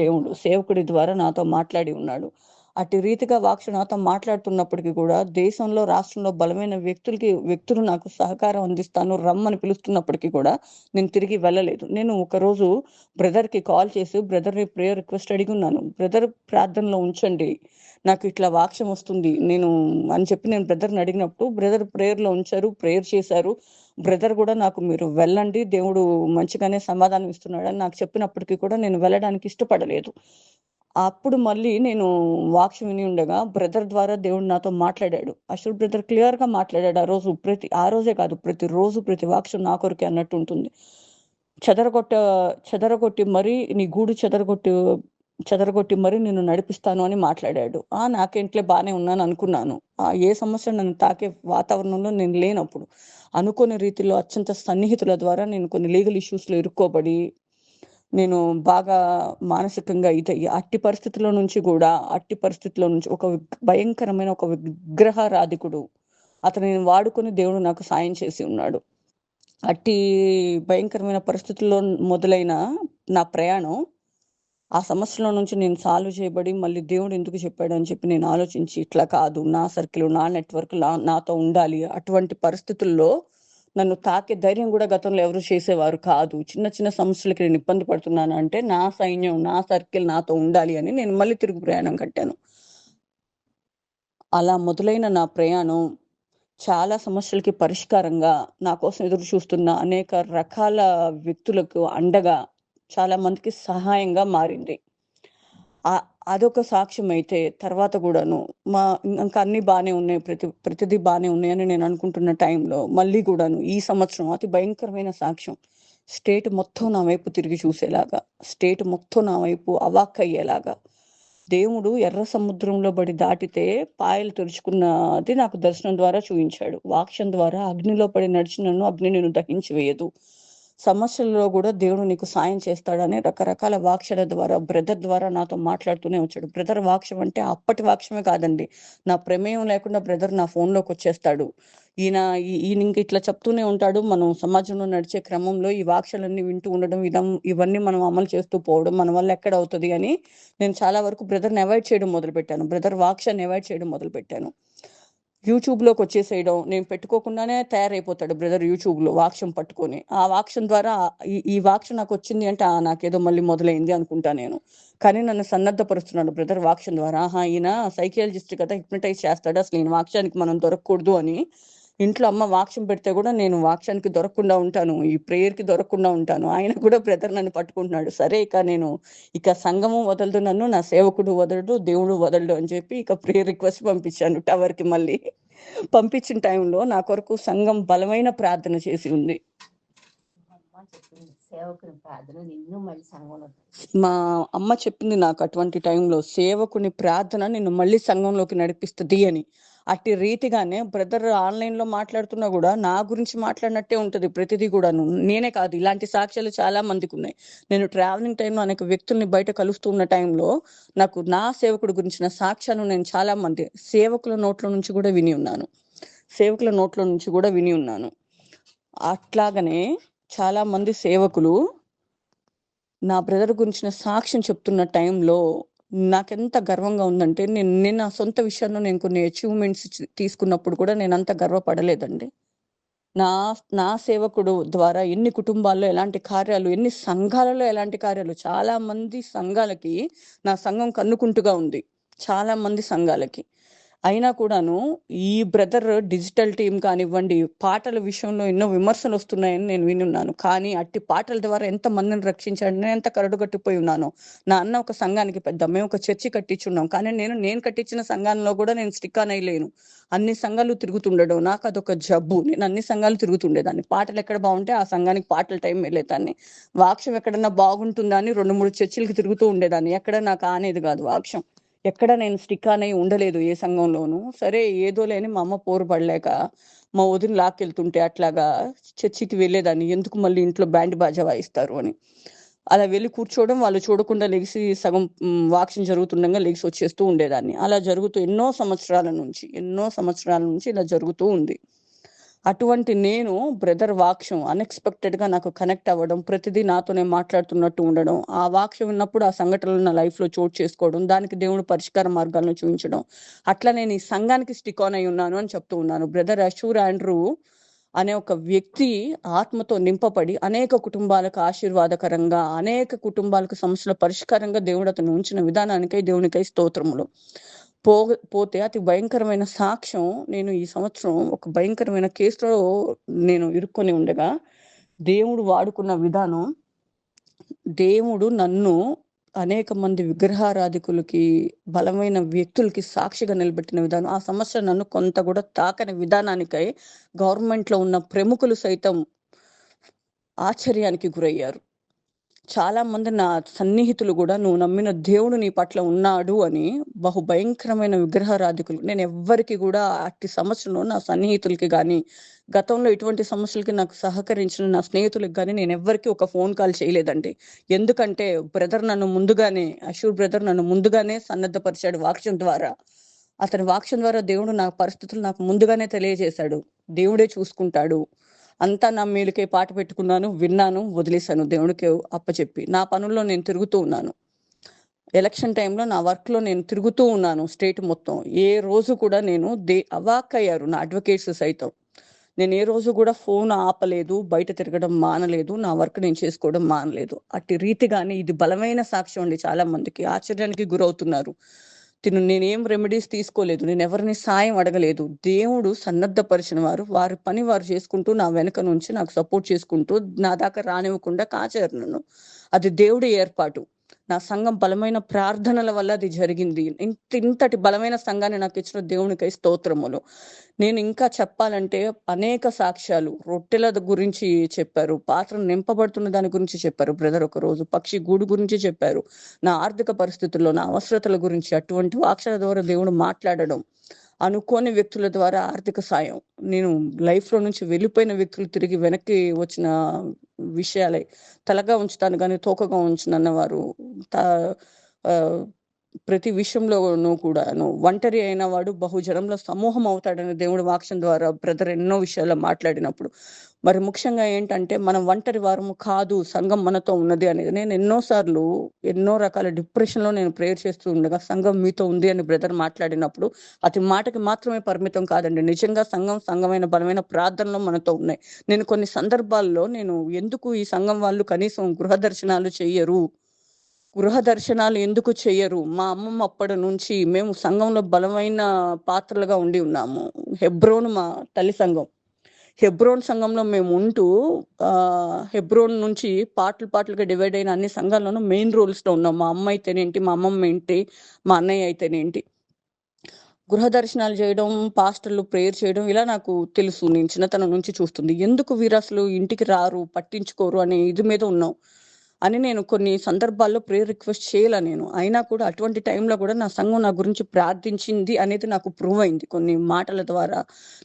Speaker 4: దేవుడు సేవకుడి ద్వారా నాతో మాట్లాడి ఉన్నాడు. అటు రీతిగా వాక్యం నాతో మాట్లాడుతున్నప్పటికీ కూడా దేశంలో రాష్ట్రంలో బలమైన వ్యక్తులు నాకు సహకారం అందిస్తాను రమ్మని పిలుస్తున్నప్పటికీ కూడా నేను తిరిగి వెళ్ళలేదు. నేను ఒకరోజు బ్రదర్కి కాల్ చేసి బ్రదర్ని ప్రేయర్ రిక్వెస్ట్ అడిగి ఉన్నాను. బ్రదర్ ప్రార్థనలో ఉంచండి, నాకు ఇట్లా వాక్యం వస్తుంది నేను అని చెప్పి నేను బ్రదర్ని అడిగినప్పుడు బ్రదర్ ప్రేయర్లో ఉంచారు, ప్రేయర్ చేశారు. బ్రదర్ కూడా నాకు మీరు వెళ్ళండి, దేవుడు మంచిగానే సమాధానం ఇస్తున్నాడని నాకు చెప్పినప్పటికీ కూడా నేను వెళ్ళడానికి ఇష్టపడలేదు. అప్పుడు మళ్ళీ నేను వాక్యం విని ఉండగా బ్రదర్ ద్వారా దేవుడు నాతో మాట్లాడాడు. అశూర్ బ్రదర్ క్లియర్ గా మాట్లాడాడు. ఆ రోజే కాదు, ప్రతిరోజు ప్రతి వాక్యం నా కొరకే అన్నట్టు ఉంటుంది. చెదరగొట్టి మరి నీ గూడు చెదరగొట్టి మరి నిన్ను నడిపిస్తాను అని మాట్లాడాడు. నాకేంట్లే బానే ఉన్నాను అనుకున్నాను. ఏ సమస్య నన్ను తాకే వాతావరణంలో నేను లేనప్పుడు అనుకోని రీతిలో అత్యంత సన్నిహితుల ద్వారా నేను కొన్ని లీగల్ ఇష్యూస్ లో ఇరుక్కోబడి నేను బాగా మానసికంగా ఇదయ్యి అట్టి పరిస్థితుల్లో నుంచి ఒక భయంకరమైన ఒక విగ్రహారాధికుడు అతను వాడుకొని దేవుడు నాకు సాయం చేసి ఉన్నాడు. అట్టి భయంకరమైన పరిస్థితుల్లో మొదలైన నా ప్రయాణం ఆ సమస్యలో నుంచి నేను సాల్వ్ చేయబడి మళ్ళీ దేవుడు ఎందుకు చెప్పాడు అని చెప్పి నేను ఆలోచించి, ఇట్లా కాదు, నా సర్కిల్ నా నెట్వర్క్ నాతో ఉండాలి. అటువంటి పరిస్థితుల్లో నన్ను తాకే ధైర్యం కూడా గతంలో ఎవరు చేసేవారు కాదు. చిన్న చిన్న సమస్యలకి నేను ఇబ్బంది పడుతున్నాను అంటే నా సైన్యం నా సర్కిల్ నాతో ఉండాలి అని నేను మళ్ళీ తిరుగు ప్రయాణం కట్టాను. అలా మొదలైన నా ప్రయాణం చాలా సమస్యలకి పరిష్కారంగా నా కోసం ఎదురు చూస్తున్న అనేక రకాల వ్యక్తులకు అండగా చాలా మందికి సహాయంగా మారింది. అదొక సాక్ష్యం అయితే తర్వాత కూడాను ఇంకా అన్ని బాగానే ఉన్నాయి, ప్రతిదీ బాగానే ఉన్నాయని నేను అనుకుంటున్న టైంలో మళ్ళీ కూడాను ఈ సంవత్సరం అతి భయంకరమైన సాక్ష్యం, స్టేట్ మొత్తం నా వైపు తిరిగి చూసేలాగా, స్టేట్ మొత్తం నా వైపు అవాక్కయ్యేలాగా దేవుడు ఎర్ర సముద్రంలో బడి దాటితే పాయలు తెరుచుకున్నది నాకు దర్శనం ద్వారా చూపించాడు. వాక్యం ద్వారా అగ్నిలో పడి నడిచినను అగ్ని నేను దహించి వేయదు, సమస్యల్లో కూడా దేవుడు నీకు సాయం చేస్తాడని రకరకాల వాక్యాల ద్వారా బ్రదర్ ద్వారా నాతో మాట్లాడుతూనే వచ్చాడు. బ్రదర్ వాక్యం అంటే అప్పటి వాక్యమే కాదండి, నా ప్రమేయం లేకుండా బ్రదర్ నా ఫోన్లోకి వచ్చేస్తాడు. ఈయన ఇంక ఇట్లా చెప్తూనే ఉంటాడు. మనం సమాజంలో నడిచే క్రమంలో ఈ వాక్యాలన్నీ వింటూ ఉండడం, ఇవన్నీ మనం అమలు చేస్తూ పోవడం మన వల్ల ఎక్కడ అవుతుంది అని నేను చాలా వరకు బ్రదర్ని అవాయిడ్ చేయడం మొదలుపెట్టాను. బ్రదర్ వాక్యాన్ని అవాయిడ్ చేయడం మొదలుపెట్టాను. యూట్యూబ్ లోకి వచ్చేసేయడం, నేను పెట్టుకోకుండానే తయారైపోతాడు బ్రదర్ యూట్యూబ్ లో వాక్యం పట్టుకొని. ఆ వాక్యం ద్వారా ఈ వాక్యం నాకు వచ్చింది అంటే నాకేదో మళ్ళీ మొదలైంది అనుకుంటా నేను. కానీ నన్ను సన్నద్ధపరుస్తున్నాడు బ్రదర్ వాక్యం ద్వారా. ఈయన సైకియాలజిస్ట్ కదా, హిప్నటైజ్ చేస్తాడు, అసలు ఈయన వాక్యానికి మనం దొరకకూడదు అని. ఇంట్లో అమ్మ వాక్యం పెడితే కూడా నేను వాక్యానికి దొరకకుండా ఉంటాను, ఈ ప్రేయర్కి దొరకకుండా ఉంటాను. ఆయన కూడా బ్రదర్ నన్ను పట్టుకుంటున్నాడు. సరే ఇక సంఘము వదలదు, నన్ను నా సేవకుడు వదలడు, దేవుడు వదలడు అని చెప్పి ఇక ప్రేయర్ రిక్వెస్ట్ పంపించాను టవర్కి. మళ్ళీ పంపించిన టైంలో నా కొరకు సంఘం బలమైన ప్రార్థన చేసి ఉంది. మా అమ్మ చెప్పింది నాకు అటువంటి టైంలో, సేవకుని ప్రార్థన నిన్ను మళ్ళీ సంఘంలోకి నడిపిస్తుంది అని. అట్టి రీతిగానే బ్రదర్ ఆన్లైన్ లో మాట్లాడుతున్నా కూడా నా గురించి మాట్లాడినట్టే ఉంటది ప్రతిదీ కూడాను. నేనే కాదు, ఇలాంటి సాక్ష్యాలు చాలా మందికి ఉన్నాయి. నేను ట్రావెలింగ్ టైంలో అనేక వ్యక్తుల్ని బయట కలుస్తున్న టైంలో నాకు నా సేవకుడి గురించిన సాక్ష్యాలు నేను చాలా మంది సేవకుల నోట్ల నుంచి కూడా విని ఉన్నాను. అట్లాగనే చాలా మంది సేవకులు నా బ్రదర్ గురించిన సాక్ష్యం చెప్తున్న టైంలో నాకెంత గర్వంగా ఉందంటే, నేను నా సొంత విషయంలో నేను కొన్ని అచీవ్మెంట్స్ తీసుకున్నప్పుడు కూడా నేను అంత గర్వపడలేదండి. నా సేవకుడు ద్వారా ఎన్ని కుటుంబాల్లో ఎలాంటి కార్యాలు, ఎన్ని సంఘాలలో ఎలాంటి కార్యాలు, చాలా మంది సంఘాలకి నా సంఘం కన్నుకుంటుగా ఉంది. చాలా మంది సంఘాలకి. అయినా కూడాను ఈ బ్రదర్ డిజిటల్ టీమ్ కానివ్వండి, పాటల విషయంలో ఎన్నో విమర్శలు వస్తున్నాయని నేను వినున్నాను. కానీ అట్టి పాటల ద్వారా ఎంత మందిని రక్షించాడు, నేను ఎంత కరడుగట్టిపోయి ఉన్నానో. నా అన్న ఒక సంఘానికి పెద్ద, మేము ఒక చర్చి కట్టించున్నాం. కానీ నేను కట్టించిన సంఘంలో కూడా నేను స్టిక్ ఆన్ అయ్యలేను. అన్ని సంఘాలు తిరుగుతుండడం నాకు అదొక జబ్బు. నేను అన్ని సంఘాలు తిరుగుతుండేదాన్ని. పాటలు ఎక్కడ బాగుంటే ఆ సంఘానికి పాటల టైం వెళ్ళేదాన్ని. వాక్యం ఎక్కడన్నా బాగుంటుందా అని 2-3 చర్చిలకి తిరుగుతూ ఉండేదాన్ని. ఎక్కడ నాకు ఆనేది కాదు వాక్యం. ఎక్కడ నేను స్టిక్ అని ఉండలేదు ఏ సంఘంలోనూ. సరే ఏదో లేని మా అమ్మ పోరు పడలేక మా వదిన లాక్కెళ్తుంటే అట్లాగా చర్చికి వెళ్ళేదాన్ని. ఎందుకు మళ్ళీ ఇంట్లో బ్యాండ్ బాజా వాయిస్తారు అని. అలా వెళ్ళి కూర్చోవడం, వాళ్ళు చూడకుండా లెగిసి సగం వాక్యం జరుగుతుండగా లెగిసి వచ్చేస్తూ ఉండేదాన్ని. అలా జరుగుతూ ఎన్నో సంవత్సరాల నుంచి ఇలా జరుగుతూ ఉంది. అటువంటి నేను బ్రదర్ వాక్యం అన్ఎక్స్పెక్టెడ్ గా నాకు కనెక్ట్ అవ్వడం, ప్రతిదీ నాతోనే మాట్లాడుతున్నట్టు ఉండడం, ఆ వాక్యం విన్నప్పుడు ఆ సంఘటనలు నా లైఫ్ లో చోటు చేసుకోవడం, దానికి దేవుడు పరిష్కార మార్గాలను చూపించడం, అట్లా నేను ఈ సంఘానికి స్టిక్ ఆన్ అయి ఉన్నాను అని చెప్తూ ఉన్నాను. బ్రదర్ అషూర్ ఆండ్రూ అనే ఒక వ్యక్తి ఆత్మతో నింపబడి అనేక కుటుంబాలకు ఆశీర్వాదకరంగా, అనేక కుటుంబాలకు సమస్యల పరిష్కారంగా దేవుడు అతను ఉంచిన విధానానికై దేవునికై స్తోత్రములు. పోతే అతి భయంకరమైన సాక్ష్యం, నేను ఈ సంవత్సరం ఒక భయంకరమైన కేసులో నేను ఇరుక్కొని ఉండగా దేవుడు వాడుకున్న విధానం, దేవుడు నన్ను అనేక మంది విగ్రహారాధికులకి, బలమైన వ్యక్తులకి సాక్షిగా నిలబెట్టిన విధానం, ఆ సమస్య నన్ను కొంత కూడా తాకని విధానానికై గవర్నమెంట్ లో ఉన్న ప్రముఖులు సైతం ఆశ్చర్యానికి గురయ్యారు. చాలా మంది నా సన్నిహితులు కూడా నువ్వు నమ్మిన దేవుడు నీ పట్ల ఉన్నాడు అని, బహు భయంకరమైన విగ్రహారాధికులు. నేను ఎవ్వరికి కూడా అట్టి సమస్యలో నా సన్నిహితులకి కానీ, గతంలో ఇటువంటి సమస్యలకి నాకు సహకరించిన నా స్నేహితులకి కానీ నేను ఎవ్వరికి ఒక ఫోన్ కాల్ చేయలేదండి. ఎందుకంటే అషూర్ బ్రదర్ నన్ను ముందుగానే సన్నద్ధపరిచాడు వాక్యం ద్వారా. అతని వాక్యం ద్వారా దేవుడు నా పరిస్థితులు నాకు ముందుగానే తెలియజేశాడు. దేవుడే చూసుకుంటాడు, అంతా నా మేలుకే పాట పెట్టుకున్నాను, విన్నాను, వదిలేశాను దేవుడికి అప్పచెప్పి. నా పనుల్లో నేను తిరుగుతూ ఉన్నాను. ఎలక్షన్ టైంలో నా వర్క్ లో నేను తిరుగుతూ ఉన్నాను స్టేట్ మొత్తం. ఏ రోజు కూడా నేను అవాక్కయ్యారు నా అడ్వకేట్స్ సైతం. నేను ఏ రోజు కూడా ఫోన్ ఆపలేదు, బయట తిరగడం మానలేదు, నా వర్క్ నేను చేసుకోవడం మానలేదు. అట్టి రీతిగానే ఇది బలమైన సాక్ష్యం అండి. చాలా మందికి ఆశ్చర్యానికి గురవుతున్నారు. నేనేం రెమెడీస్ తీసుకోలేదు, నేను ఎవరిని సాయం అడగలేదు. దేవుడు సన్నద్ధపరిచిన వారి పని వారు చేసుకుంటూ నా వెనక నుంచి నాకు సపోర్ట్ చేసుకుంటూ నా దాకా రానివ్వకుండా కాచారు నన్ను. అది దేవుడి ఏర్పాటు. నా సంఘం బలమైన ప్రార్థనల వల్ల అది జరిగింది. ఇంతటి బలమైన సంఘాన్ని నాకు ఇచ్చిన దేవునికై స్తోత్రములు. నేను ఇంకా చెప్పాలంటే అనేక సాక్ష్యాలు. రొట్టెల గురించి చెప్పారు, పాత్ర నింపబడుతున్న దాని గురించి చెప్పారు బ్రదర్. ఒక రోజు పక్షి గూడు గురించి చెప్పారు, నా ఆర్థిక పరిస్థితుల్లో నా అవసరతల గురించి. అటువంటి వాక్యాల ద్వారా దేవుడు మాట్లాడడం, అనుకోని వ్యక్తుల ద్వారా ఆర్థిక సాయం, నేను లైఫ్ లో నుంచి వెళ్ళిపోయిన వ్యక్తులు తిరిగి వెనక్కి వచ్చిన విషయాలే. తలగా ఉంచుతాను కానీ తోకగా ఉంచునన్నవారు, ప్రతి విషయంలోనూ కూడాను ఒంటరి అయిన వాడు బహుజనంలో సమూహం అవుతాడని దేవుడి వాక్యం ద్వారా బ్రదర్ ఎన్నో విషయాల్లో మాట్లాడినప్పుడు, మరి ముఖ్యంగా ఏంటంటే మనం ఒంటరి వారము కాదు, సంఘం మనతో ఉన్నది అనేది. నేను ఎన్నోసార్లు ఎన్నో రకాల డిప్రెషన్ లో నేను ప్రేయర్ చేస్తూ ఉండగా సంఘం మీతో ఉంది అని బ్రదర్ మాట్లాడినప్పుడు అతి మాటకి మాత్రమే పరిమితం కాదండి, నిజంగా సంఘమైన బలమైన ప్రార్థనలో మనతో ఉన్నాయి. నేను కొన్ని సందర్భాల్లో ఎందుకు ఈ సంఘం వాళ్ళు కనీసం గృహ దర్శనాలు ఎందుకు చెయ్యరు? మా అమ్మమ్మ అప్పటి నుంచి మేము సంఘంలో బలమైన పాత్రలుగా ఉండి ఉన్నాము. హెబ్రోన్ మా తల్లి సంఘం. హెబ్రోన్ సంఘంలో మేము ఉంటూ హెబ్రోన్ నుంచి పాటలుగా డివైడ్ అయిన అన్ని సంఘాల్లోనూ మెయిన్ రోల్స్ లో ఉన్నాం. మా అమ్మ అయితేనేంటి, మా అమ్మమ్మ ఏంటి, మా అన్నయ్య అయితేనేంటి. గృహ దర్శనాలు చేయడం, పాస్టర్లు ప్రేయర్ చేయడం ఇలా నాకు తెలుసు, నేను చిన్నతనం నుంచి చూస్తుంది. ఎందుకు వీరు అసలు ఇంటికి రారు, పట్టించుకోరు అనే ఇది మీద ఉన్నాం అని నేను కొన్ని సందర్భాల్లో ప్రేయర్ రిక్వెస్ట్ చేయాల నేను. అయినా కూడా అటువంటి టైంలో కూడా నా సంఘం నా గురించి ప్రార్థించింది అనేది నాకు ప్రూవ్ అయింది కొన్ని మాటల ద్వారా.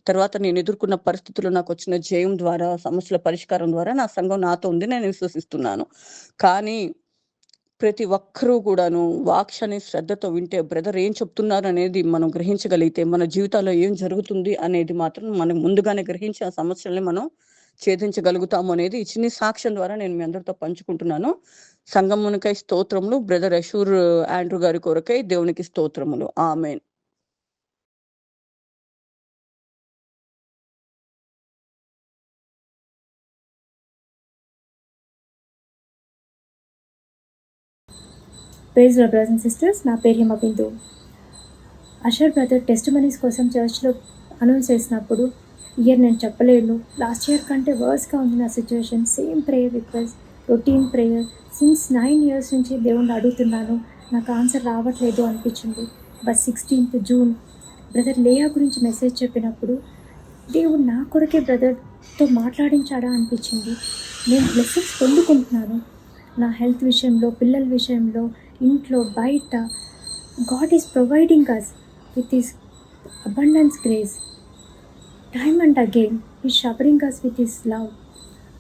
Speaker 4: తర్వాత నేను ఎదుర్కొన్న పరిస్థితుల్లో నాకు వచ్చిన జయం ద్వారా, సమస్యల పరిష్కారం ద్వారా నా సంఘం నాతో ఉంది, నేను విశ్వసిస్తున్నాను. కానీ ప్రతి ఒక్కరూ కూడాను వాక్యాన్ని శ్రద్ధతో వింటే బ్రదర్ ఏం చెప్తున్నారు అనేది మనం గ్రహించగలిగితే మన జీవితాల్లో ఏం జరుగుతుంది అనేది మాత్రం మనం ముందుగానే గ్రహించి ఆ సమస్యల్ని మనం ఛేదించగలుగుతాము అనేది ఈ చిన్న సాక్ష్యం ద్వారా నేను మీ అందరితో పంచుకుంటున్నాను. సంఘమునికై స్తోత్రములు. బ్రదర్ అషూర్ ఆండ్రూ గారి కొరకై దేవునికి స్తోత్రములు. Amen.
Speaker 5: Praise lord brothers and sisters, నా పేరు హిమబిందు. అషర్ బ్రదర్ టెస్టిమనీస్ కోసం చర్చ్లో అనౌన్స్ చేసినప్పుడు ఇయర్ నేను చెప్పలేను, లాస్ట్ ఇయర్ కంటే వర్స్గా ఉంది నా situation, same prayer request, routine prayer, since 9 years నుంచి దేవుణ్ణి అడుగుతున్నాను, నాకు ఆన్సర్ రావట్లేదు అనిపించింది. బట్ 16th June బ్రదర్ లేయా గురించి మెసేజ్ చెప్పినప్పుడు దేవుడు నా కొరకే బ్రదర్తో మాట్లాడించాడా అనిపించింది. నేను బ్లెస్సింగ్స్ పొందుకుంటున్నాను నా హెల్త్ విషయంలో, పిల్లల విషయంలో, ఇంట్లో బయట. God is providing us with his abundance grace. Time and again is showering us with his love.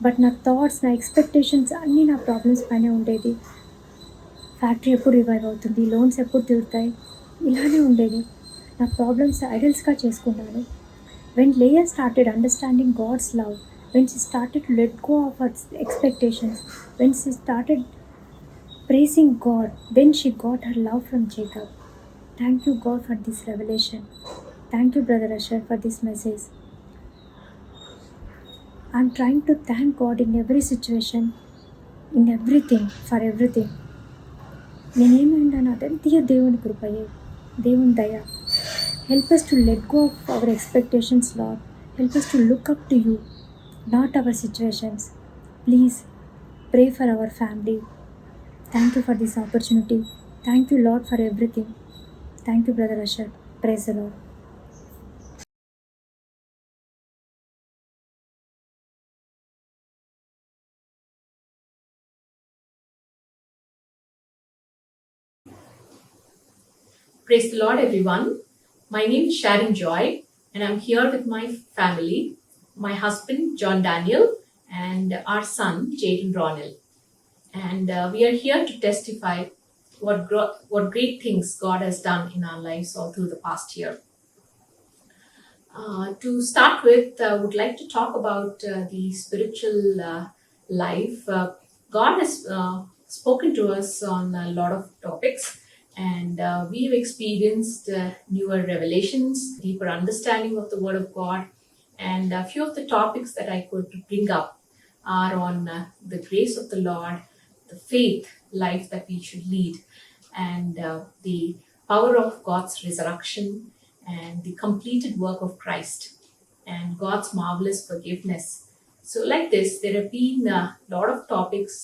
Speaker 5: But నా థాట్స్, నా ఎక్స్పెక్టేషన్స్ అన్నీ నా ప్రాబ్లమ్స్ పైనే ఉండేది. ఫ్యాక్టరీ ఎప్పుడు రివైవ్ అవుతుంది, లోన్స్ ఎప్పుడు తీరుతాయి, ఇలానే ఉండేది. నా ప్రాబ్లమ్స్ ఐడల్స్గా చేసుకున్నాను. When Leah started understanding God's love, when she started to let go of her expectations, when she started praising God, then she got her love from Jacob. Thank you, God, for this revelation. Thank you, Brother Asher, for this message. I'm trying to thank God in every situation, in everything, for everything. నేనేమైనా అదంతీయ దేవుని కృపయే, దేవుని దయ. Help us to let go of our expectations, Lord. Help us to look up to you, not our situations. Please pray for our family. Thank you for this opportunity. Thank you, Lord, for everything. Thank you, Brother Asher. Praise the Lord.
Speaker 6: Praise the Lord, everyone. My name is Sharon Joy, and I'm here with my family, my husband, John Daniel, and our son, Jaden Ronald. And we are here to testify what great things God has done in our lives all through the past year. To start with, I would like to talk about the spiritual life. God has spoken to us on a lot of topics, and we've experienced newer revelations, deeper understanding of the Word of God, and a few of the topics that I could bring up are on the grace of the Lord, the faith life that we should lead, and the power of God's resurrection, and the completed work of Christ, and God's marvelous forgiveness. So like this, there have been a lot of topics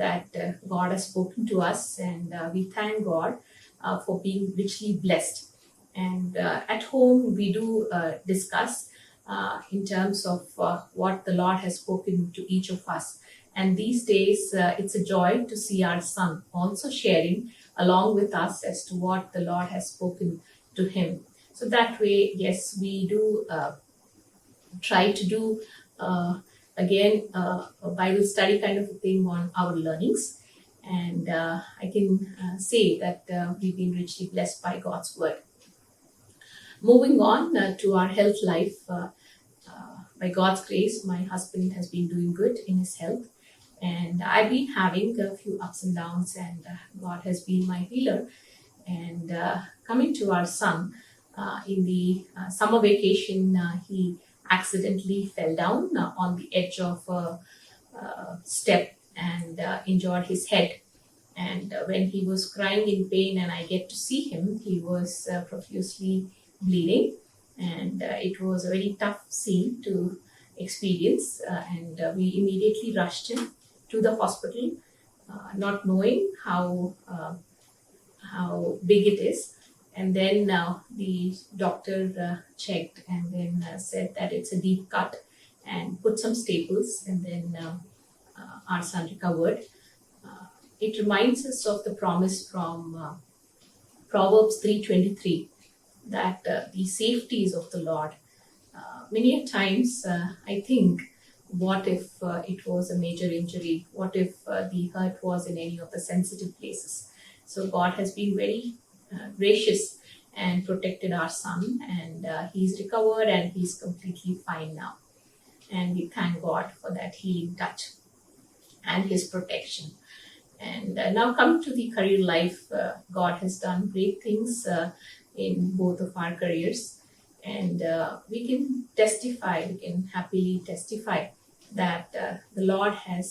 Speaker 6: that God has spoken to us, and we thank God for being richly blessed. And at home, we do discuss in terms of what the Lord has spoken to each of us. And these days, it's a joy to see our son also sharing along with us as to what the Lord has spoken to him. So that way, yes, we do try to do again a Bible study kind of a thing on our learnings. And I can say that we've been richly blessed by God's word. Moving on to our health life, by God's grace, my husband has been doing good in his health. And I've been having a few ups and downs, and God has been my healer. And coming to our son, in the summer vacation, he accidentally fell down on the edge of a step and injured his head. And when he was crying in pain and I get to see him, he was profusely bleeding. And it was a very tough scene to experience. And we immediately rushed him to the hospital, not knowing how big it is. And then the doctor checked and then said that it's a deep cut and put some staples, and then our son recovered. It reminds us of the promise from Proverbs 3:23 that the safeties of the Lord. Many a times I think, what if it was a major injury? What if the hurt was in any of the sensitive places? So God has been very gracious and protected our son, and he's recovered and he's completely fine now. And we thank God for that healing touch and his protection. And now coming to the career life, God has done great things in both of our careers. And we can happily testify that the Lord has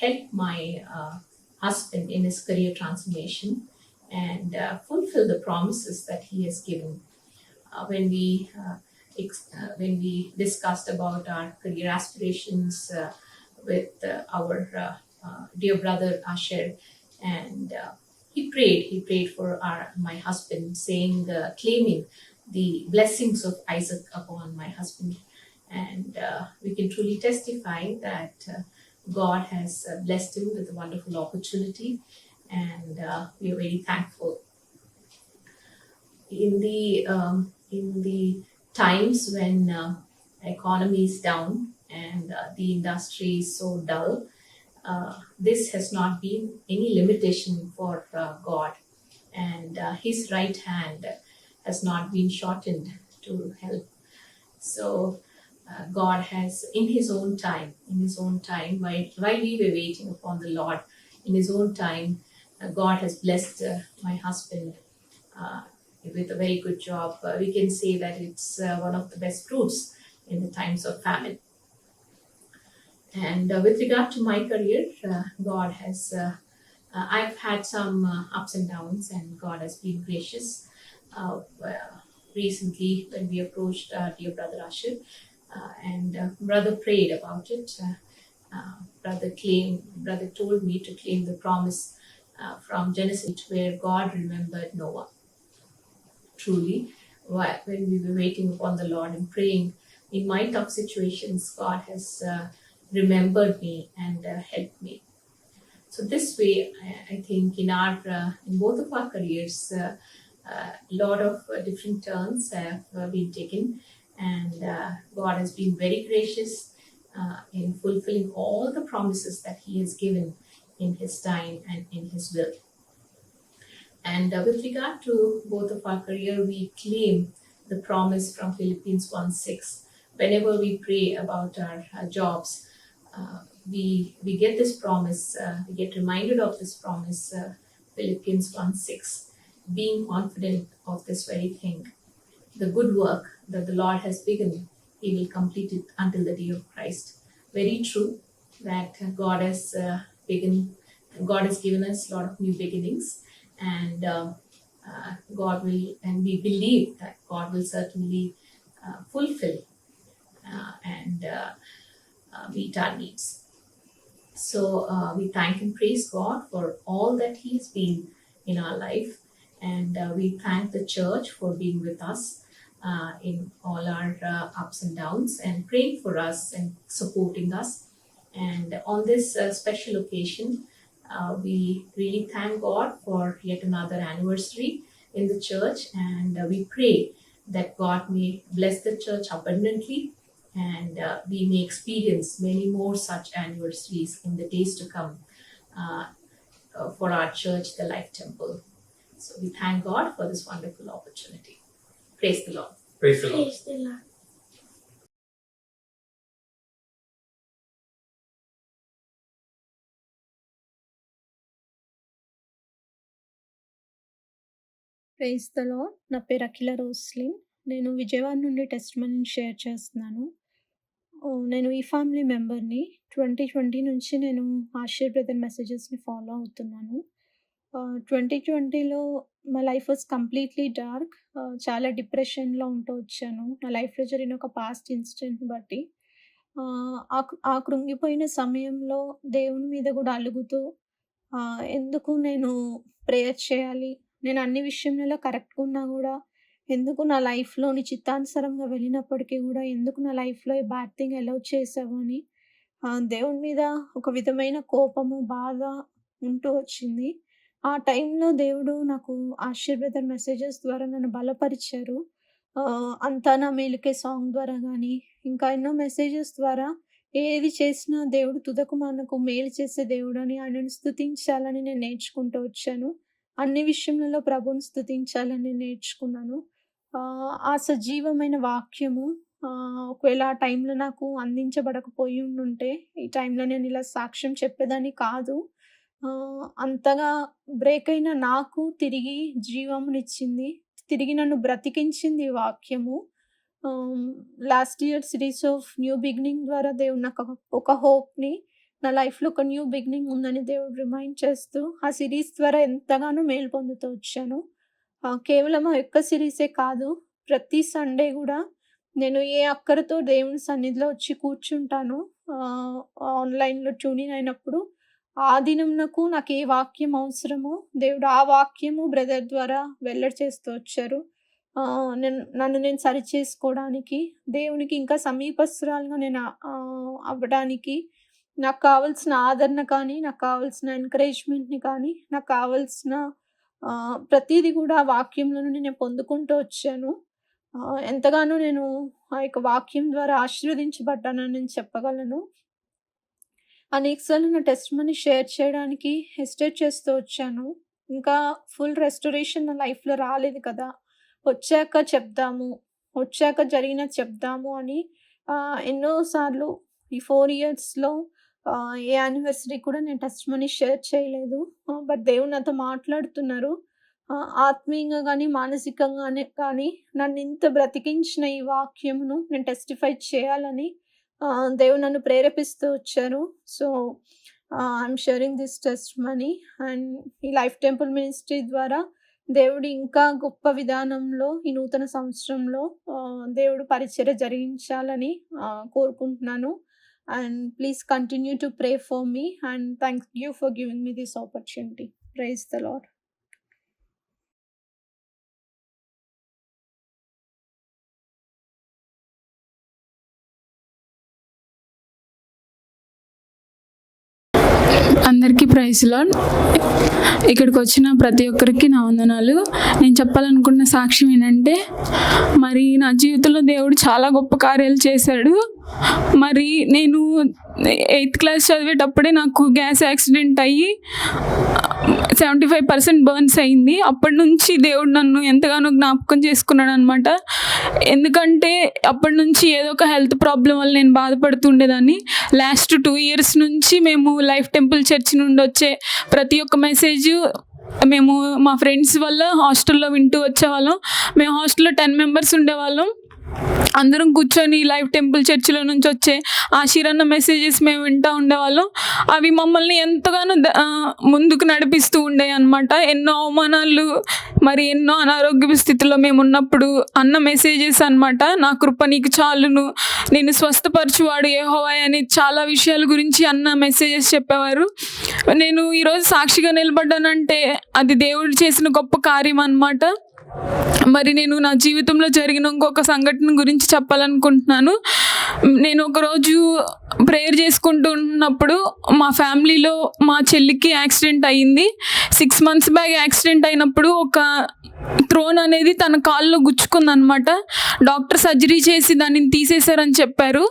Speaker 6: helped my husband in his career transformation. and fulfill the promises that He has given. When we discussed about our career aspirations with our dear brother Asher, and he prayed for my husband, saying, claiming the blessings of Isaac upon my husband, and we can truly testify that God has blessed him with a wonderful opportunity, and we are very thankful. In the times when economy is down and the industry is so dull, this has not been any limitation for God, and His right hand has not been shortened to help. So God has, in His own time, while we were waiting upon the Lord, in His own time, God has blessed my husband uh, with a very good job. We can say that it's one of the best fruits in the times of famine. And with regard to my career, God has, I've had some ups and downs, and God has been gracious. Recently, when we approached dear brother Asher, and brother prayed about it, brother told me to claim the promise from Genesis, where God remembered Noah. Truly, when we were waiting upon the Lord and praying in my tough situations, God has remembered me and helped me. So this way, I think in both of our careers, a lot of different turns have been taken, and God has been very gracious in fulfilling all the promises that He has given in His time and in His will. And with regard to both of our career, we claim the promise from Philippians 1:6. Whenever we pray about our jobs, we get this promise, we get reminded of this promise, Philippians 1:6, being confident of this very thing. The good work that the Lord has begun, He will complete it until the day of Christ. Very true that God has given us a lot of new beginnings, and God will, and we believe that God will certainly fulfill and meet our needs. So we thank and praise God for all that He has been in our life, and we thank the church for being with us in all our ups and downs, and praying for us and supporting us. And on this special occasion, we really thank God for yet another anniversary in the church, and we pray that God may bless the church abundantly, and we may experience many more such anniversaries in the days to come for our church, the Life Temple. So we thank God for this wonderful opportunity. Praise the Lord.
Speaker 7: Praise the Lord.
Speaker 5: Praise the Lord. Praise the lord. నా పేరు అఖిల రోస్లిన్. నేను విజయవాడ నుండి test మనీని share చేస్తున్నాను. నేను ఈ family మెంబర్ని. 2020 నుంచి నేను ఆశీర్ బ్రదర్ మెసేజెస్ని ఫాలో అవుతున్నాను. 2020లో my life was completely dark. చాలా డిప్రెషన్లో ఉంటూ వచ్చాను. నా లైఫ్లో జరిగిన ఒక పాస్ట్ ఇన్సిడెంట్ని బట్టి ఆ కృంగిపోయిన సమయంలో దేవుని మీద కూడా అలుగుతూ, ఎందుకు నేను ప్రేయర్ చేయాలి, నేను అన్ని విషయంలో కరెక్ట్గా ఉన్నా కూడా ఎందుకు నా లైఫ్లోని చిత్తానుసారంగా వెళ్ళినప్పటికీ కూడా ఎందుకు నా లైఫ్లో ఈ బ్యాడ్ థింగ్ అలౌ చేసావు అని దేవుని మీద ఒక విధమైన కోపము, బాధ ఉంటూ వచ్చింది. ఆ టైంలో దేవుడు నాకు ఆశీర్ బ్రదర్ మెసేజెస్ ద్వారా నన్ను బలపరిచారు. అంతా నా మేలుకే సాంగ్ ద్వారా కానీ ఇంకా ఎన్నో మెసేజెస్ ద్వారా ఏది చేసినా దేవుడు తుదకు మనకు మేలు చేసే దేవుడు అని ఆయనను స్తుతించాలని నేను నేర్చుకుంటూ వచ్చాను. అన్ని విషయంలో ప్రభువుని స్తుతించాలని నేర్చుకున్నాను. ఆ సజీవమైన వాక్యము ఒకవేళ ఆ టైంలో నాకు అందించబడకపోయి ఉండుంటే ఈ టైంలో నేను ఇలా సాక్ష్యం చెప్పేదాన్ని కాదు. అంతగా బ్రేక్ అయిన నాకు తిరిగి జీవమునిచ్చింది, తిరిగి నన్ను బ్రతికించింది ఈ వాక్యము. Last year series of new beginning ద్వారా దేవుడు నాకు ఒక హోప్ని,
Speaker 7: నా లైఫ్లో ఒక న్యూ బిగినింగ్ ఉందని దేవుడు రిమైండ్ చేస్తూ ఆ సిరీస్ ద్వారా ఎంతగానో మేలు పొందుతూ వచ్చాను. కేవలం ఆ యొక్క సిరీసే కాదు, ప్రతి సండే కూడా నేను ఏ అక్కరతో దేవుని సన్నిధిలో వచ్చి కూర్చుంటాను. ఆన్లైన్లో ట్యూనింగ్ అయినప్పుడు ఆ దినంనకు నాకు ఏ వాక్యం అవసరమో దేవుడు ఆ వాక్యము బ్రదర్ ద్వారా వెల్లడి చేస్తూ వచ్చారు. నన్ను నేను సరి చేసుకోవడానికి, దేవునికి ఇంకా సమీపస్తురాలుగా నేను అవ్వడానికి, నాకు కావాల్సిన ఆదరణ కానీ, నాకు కావాల్సిన ఎంకరేజ్మెంట్ని కానీ, నాకు కావాల్సిన ప్రతిదీ కూడా ఆ వాక్యంలో నుండి నేను పొందుకుంటూ వచ్చాను. ఎంతగానో నేను ఆ యొక్క వాక్యం ద్వారా ఆశీర్వదించబడ్డానని నేను చెప్పగలను. అనేకసార్లు నా టెస్టిమనీ షేర్ చేయడానికి హెసిటేట్ చేస్తూ వచ్చాను. ఇంకా ఫుల్ రెస్టోరేషన్ నా లైఫ్లో రాలేదు కదా, వచ్చాక చెప్దాము, వచ్చాక జరిగినది చెప్దాము అని ఎన్నోసార్లు ఈ 4 ఇయర్స్లో ఏ యానివర్సరీ కూడా నేను టెస్టిమనీ షేర్ చేయలేదు. బట్ దేవుడు నాతో మాట్లాడుతున్నారు. ఆత్మీయంగా కానీ మానసికంగానే కానీ నన్ను ఇంత బ్రతికించిన ఈ వాక్యమును నేను టెస్టిఫై చేయాలని దేవుడు నన్ను ప్రేరేపిస్తూ వచ్చారు. So I'm sharing this testimony. And ఈ లైఫ్ టెంపుల్ మినిస్ట్రీ ద్వారా దేవుడు ఇంకా గొప్ప విధానంలో ఈ నూతన సంవత్సరంలో దేవుడు పరిచర్య జరిగించాలని కోరుకుంటున్నాను. And please continue to pray for me and thank you for giving me this opportunity. Praise the lord.
Speaker 8: అందరికీ ప్రైజ్ లార్డ్. ఇక్కడికి వచ్చిన ప్రతి ఒక్కరికి నా వందనాలు. నేను చెప్పాలనుకున్న సాక్ష్యం ఏంటంటే, మరి నా జీవితంలో దేవుడు చాలా గొప్ప కార్యాలు చేశాడు. మరి నేను 8th క్లాస్ చదివేటప్పుడే నాకు గ్యాస్ యాక్సిడెంట్ అయ్యి 75% బర్న్స్ అయింది. అప్పటి నుంచి దేవుడు నన్ను ఎంతగానో జ్ఞాపకం చేసుకున్నాడు అనమాట. ఎందుకంటే అప్పటి నుంచి ఏదో ఒక హెల్త్ ప్రాబ్లం వల్ల నేను బాధపడుతుండేదాన్ని. లాస్ట్ 2 ఇయర్స్ నుంచి మేము లైఫ్ టెంపుల్ చర్చ్ నుండి వచ్చే ప్రతి ఒక్క మెసేజ్ మేము మా ఫ్రెండ్స్ వల్ల హాస్టల్లో వింటూ వచ్చేవాళ్ళం. మేము హాస్టల్లో 10 మెంబర్స్ ఉండేవాళ్ళం. అందరం కూర్చొని లైఫ్ టెంపుల్ చర్చిలో నుంచి వచ్చే ఆశీర్వాద మెసేజెస్ మేము వింటూ ఉండేవాళ్ళం. అవి మమ్మల్ని ఎంతగానో ముందుకు నడిపిస్తూ ఉండేవి అన్నమాట. ఎన్నో అవమానాలు, మరి ఎన్నో అనారోగ్య స్థితిలో మేము ఉన్నప్పుడు అన్న మెసేజెస్ అన్నమాట. నా కృప నీకు చాలును, నేను స్వస్థపరచువాడు యెహోవా అని చాలా విషయాల గురించి అన్న మెసేజెస్ చెప్పేవారు. నేను ఈరోజు సాక్షిగా నిలబడ్డానంటే అది దేవుడు చేసిన గొప్ప కార్యం అన్నమాట. మరి నేను నా జీవితంలో జరిగిన ఇంకొక సంఘటన గురించి చెప్పాలనుకుంటున్నాను. నేను ఒకరోజు ప్రేయర్ చేసుకుంటూ ఉన్నప్పుడు మా ఫ్యామిలీలో మా చెల్లికి యాక్సిడెంట్ అయ్యింది. 6 months బ్యాక్ యాక్సిడెంట్ అయినప్పుడు ఒక థ్రోన్ అనేది తన కాల్లో గుచ్చుకుందనమాట. డాక్టర్ సర్జరీ చేసి దానిని తీసేశారని చెప్పారు.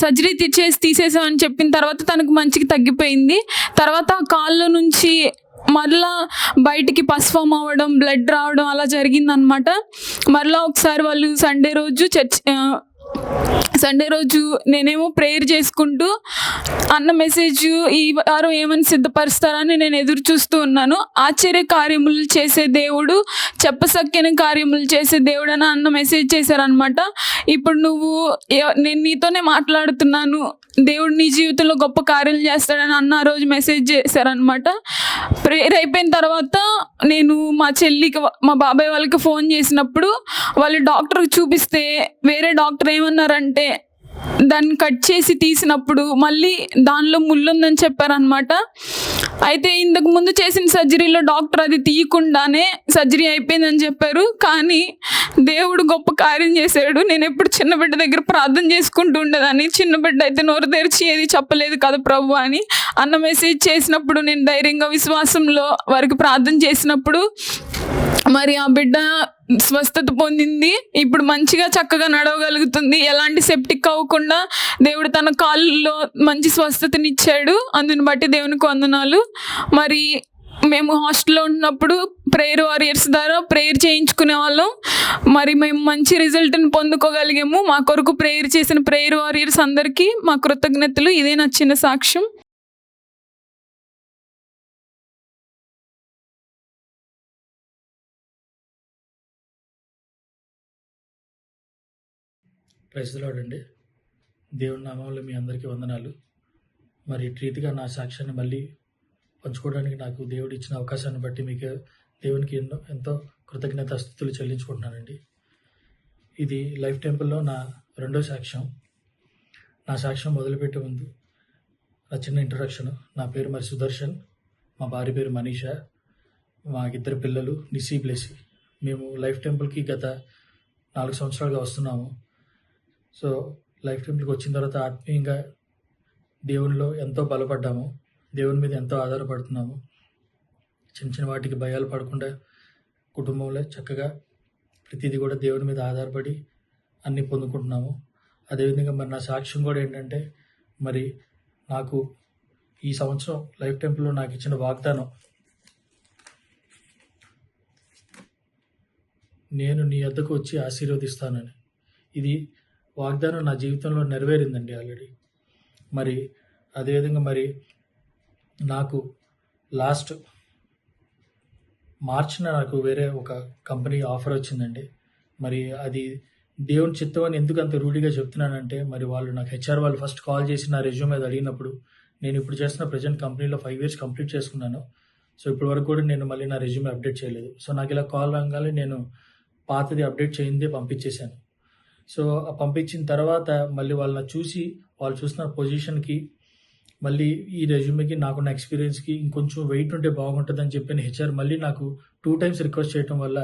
Speaker 8: సర్జరీ చేసి తీసేసామని చెప్పిన తర్వాత తనకు మంచిగా తగ్గిపోయింది. తర్వాత ఆ కాల్లో నుంచి మరలా బయటికి పస్ ఫామ్ అవ్వడం, బ్లడ్ రావడం అలా జరిగిందనమాట. మరలా ఒకసారి వాళ్ళు సండే రోజు నేనేమో ప్రేయర్ చేసుకుంటూ అన్న మెసేజ్ ఈ వారం ఏమని సిద్ధపరుస్తారని నేను ఎదురు చూస్తూ ఉన్నాను. ఆశ్చర్య కార్యములు చేసే దేవుడు, చెప్పసక్కిన కార్యములు చేసే దేవుడు అని అన్న మెసేజ్ చేశారనమాట. ఇప్పుడు నేను నీతోనే మాట్లాడుతున్నాను, దేవుడు నీ జీవితంలో గొప్ప కార్యాలు చేస్తాడని అన్న రోజు మెసేజ్ చేశారనమాట. ప్రేయర్ అయిపోయిన తర్వాత నేను మా చెల్లికి, మా బాబాయ్ వాళ్ళకి ఫోన్ చేసినప్పుడు వాళ్ళు డాక్టర్కి చూపిస్తే వేరే డాక్టర్ ఏమన్నారంటే దాన్ని కట్ చేసి తీసినప్పుడు మళ్ళీ దానిలో ముళ్ళుందని చెప్పారనమాట. అయితే ఇంతకు ముందు చేసిన సర్జరీలో డాక్టర్ అది తీయకుండానే సర్జరీ అయిపోయిందని చెప్పారు. కానీ దేవుడు గొప్ప కార్యం చేశాడు. నేను ఎప్పుడు చిన్న బిడ్డ దగ్గర ప్రార్థన చేసుకుంటూ ఉండేదాన్ని. చిన్న బిడ్డ అయితే నోరు తెరిచి ఏది చెప్పలేదు కదా ప్రభు అని అన్న మెసేజ్ చేసినప్పుడు నేను ధైర్యంగా విశ్వాసంలో వారికి ప్రార్థన చేసినప్పుడు మరి ఆ బిడ్డ స్వస్థత పొందింది. ఇప్పుడు మంచిగా చక్కగా నడవగలుగుతుంది. ఎలాంటి సెప్టిక్ అవ్వకుండా దేవుడు తన కాళ్ళలో మంచి స్వస్థతనిచ్చాడు. అందుని బట్టి దేవునికి వందనాలు. మరి మేము హాస్టల్లో ఉన్నప్పుడు ప్రేయర్ వారియర్స్ ద్వారా ప్రేయర్ చేయించుకునే వాళ్ళం. మరి మేము మంచి రిజల్ట్ని పొందుకోగలిగాము. మా కొరకు ప్రేయర్ చేసిన ప్రేయర్ వారియర్స్ అందరికీ మా కృతజ్ఞతలు. ఇదే నా చిన్న సాక్ష్యం.
Speaker 9: ప్రైజ్ ది లార్డ్ అండి. దేవుని నామంలో మీ అందరికీ వందనాలు. మరి ఇటు రీతిగా నా సాక్ష్యాన్ని మళ్ళీ పంచుకోవడానికి నాకు దేవుడు ఇచ్చిన అవకాశాన్ని బట్టి మీకు దేవునికి ఎంతో కృతజ్ఞతాస్తుతులు చెల్లించుకుంటున్నానండి. ఇది లైఫ్ టెంపుల్లో నా రెండో సాక్ష్యం. నా సాక్ష్యం మొదలుపెట్టే ముందు నా చిన్న ఇంట్రడక్షన్. నా పేరు మరి సుదర్శన్, మా భార్య పేరు మనీషా, మాకిద్దరు పిల్లలు నిసి బ్లెసి. మేము లైఫ్ టెంపుల్కి గత 4 సంవత్సరాలుగా వస్తున్నాము. సో లైఫ్ టెంపుల్కి వచ్చిన తర్వాత ఆత్మీయంగా దేవునిలో ఎంతో బలపడ్డాము, దేవుని మీద ఎంతో ఆధారపడుతున్నాము. చిన్న చిన్న వాటికి భయాలు పడకుండా కుటుంబంలో చక్కగా ప్రతిదీ కూడా దేవుని మీద ఆధారపడి అన్నీ పొందుకుంటున్నాము. అదేవిధంగా మరి నా సాక్ష్యం కూడా ఏంటంటే, మరి నాకు ఈ సంవత్సరం లైఫ్ టెంపుల్లో నాకు ఇచ్చిన వాగ్దానం, నేను నీ వద్దకు వచ్చి ఆశీర్వదిస్తానని. ఇది వాగ్దానం నా జీవితంలో నెరవేరిందండి ఆల్రెడీ. మరి అదేవిధంగా మరి నాకు లాస్ట్ మార్చిన నాకు వేరే ఒక కంపెనీ ఆఫర్ వచ్చిందండి. మరి అది దేవుని చిత్తం అని ఎందుకు అంత రూఢిగా చెప్తున్నానంటే, మరి వాళ్ళు నాకు హెచ్ఆర్ వాళ్ళు ఫస్ట్ కాల్ చేసి నా రెజ్యూమ్ మీద అడిగినప్పుడు, నేను ఇప్పుడు చేస్తున్న ప్రజెంట్ కంపెనీలో 5 years కంప్లీట్ చేసుకున్నాను. సో ఇప్పటి వరకు కూడా నేను మళ్ళీ నా రెజ్యూమే అప్డేట్ చేయలేదు. సో నాకు ఇలా కాల్ రాగానే నేను పాతది అప్డేట్ చేయిందే పంపించేశాను. సో ఆ పంపించిన తర్వాత మళ్ళీ వాళ్ళని చూసి, వాళ్ళు చూసిన పొజిషన్కి మళ్ళీ ఈ రెజ్యూమేకి నాకున్న ఎక్స్పీరియన్స్కి ఇంకొంచెం వెయిట్ ఉంటే బాగుంటుందని చెప్పిన హెచ్ఆర్ మళ్ళీ నాకు 2 times రిక్వెస్ట్ చేయడం వల్ల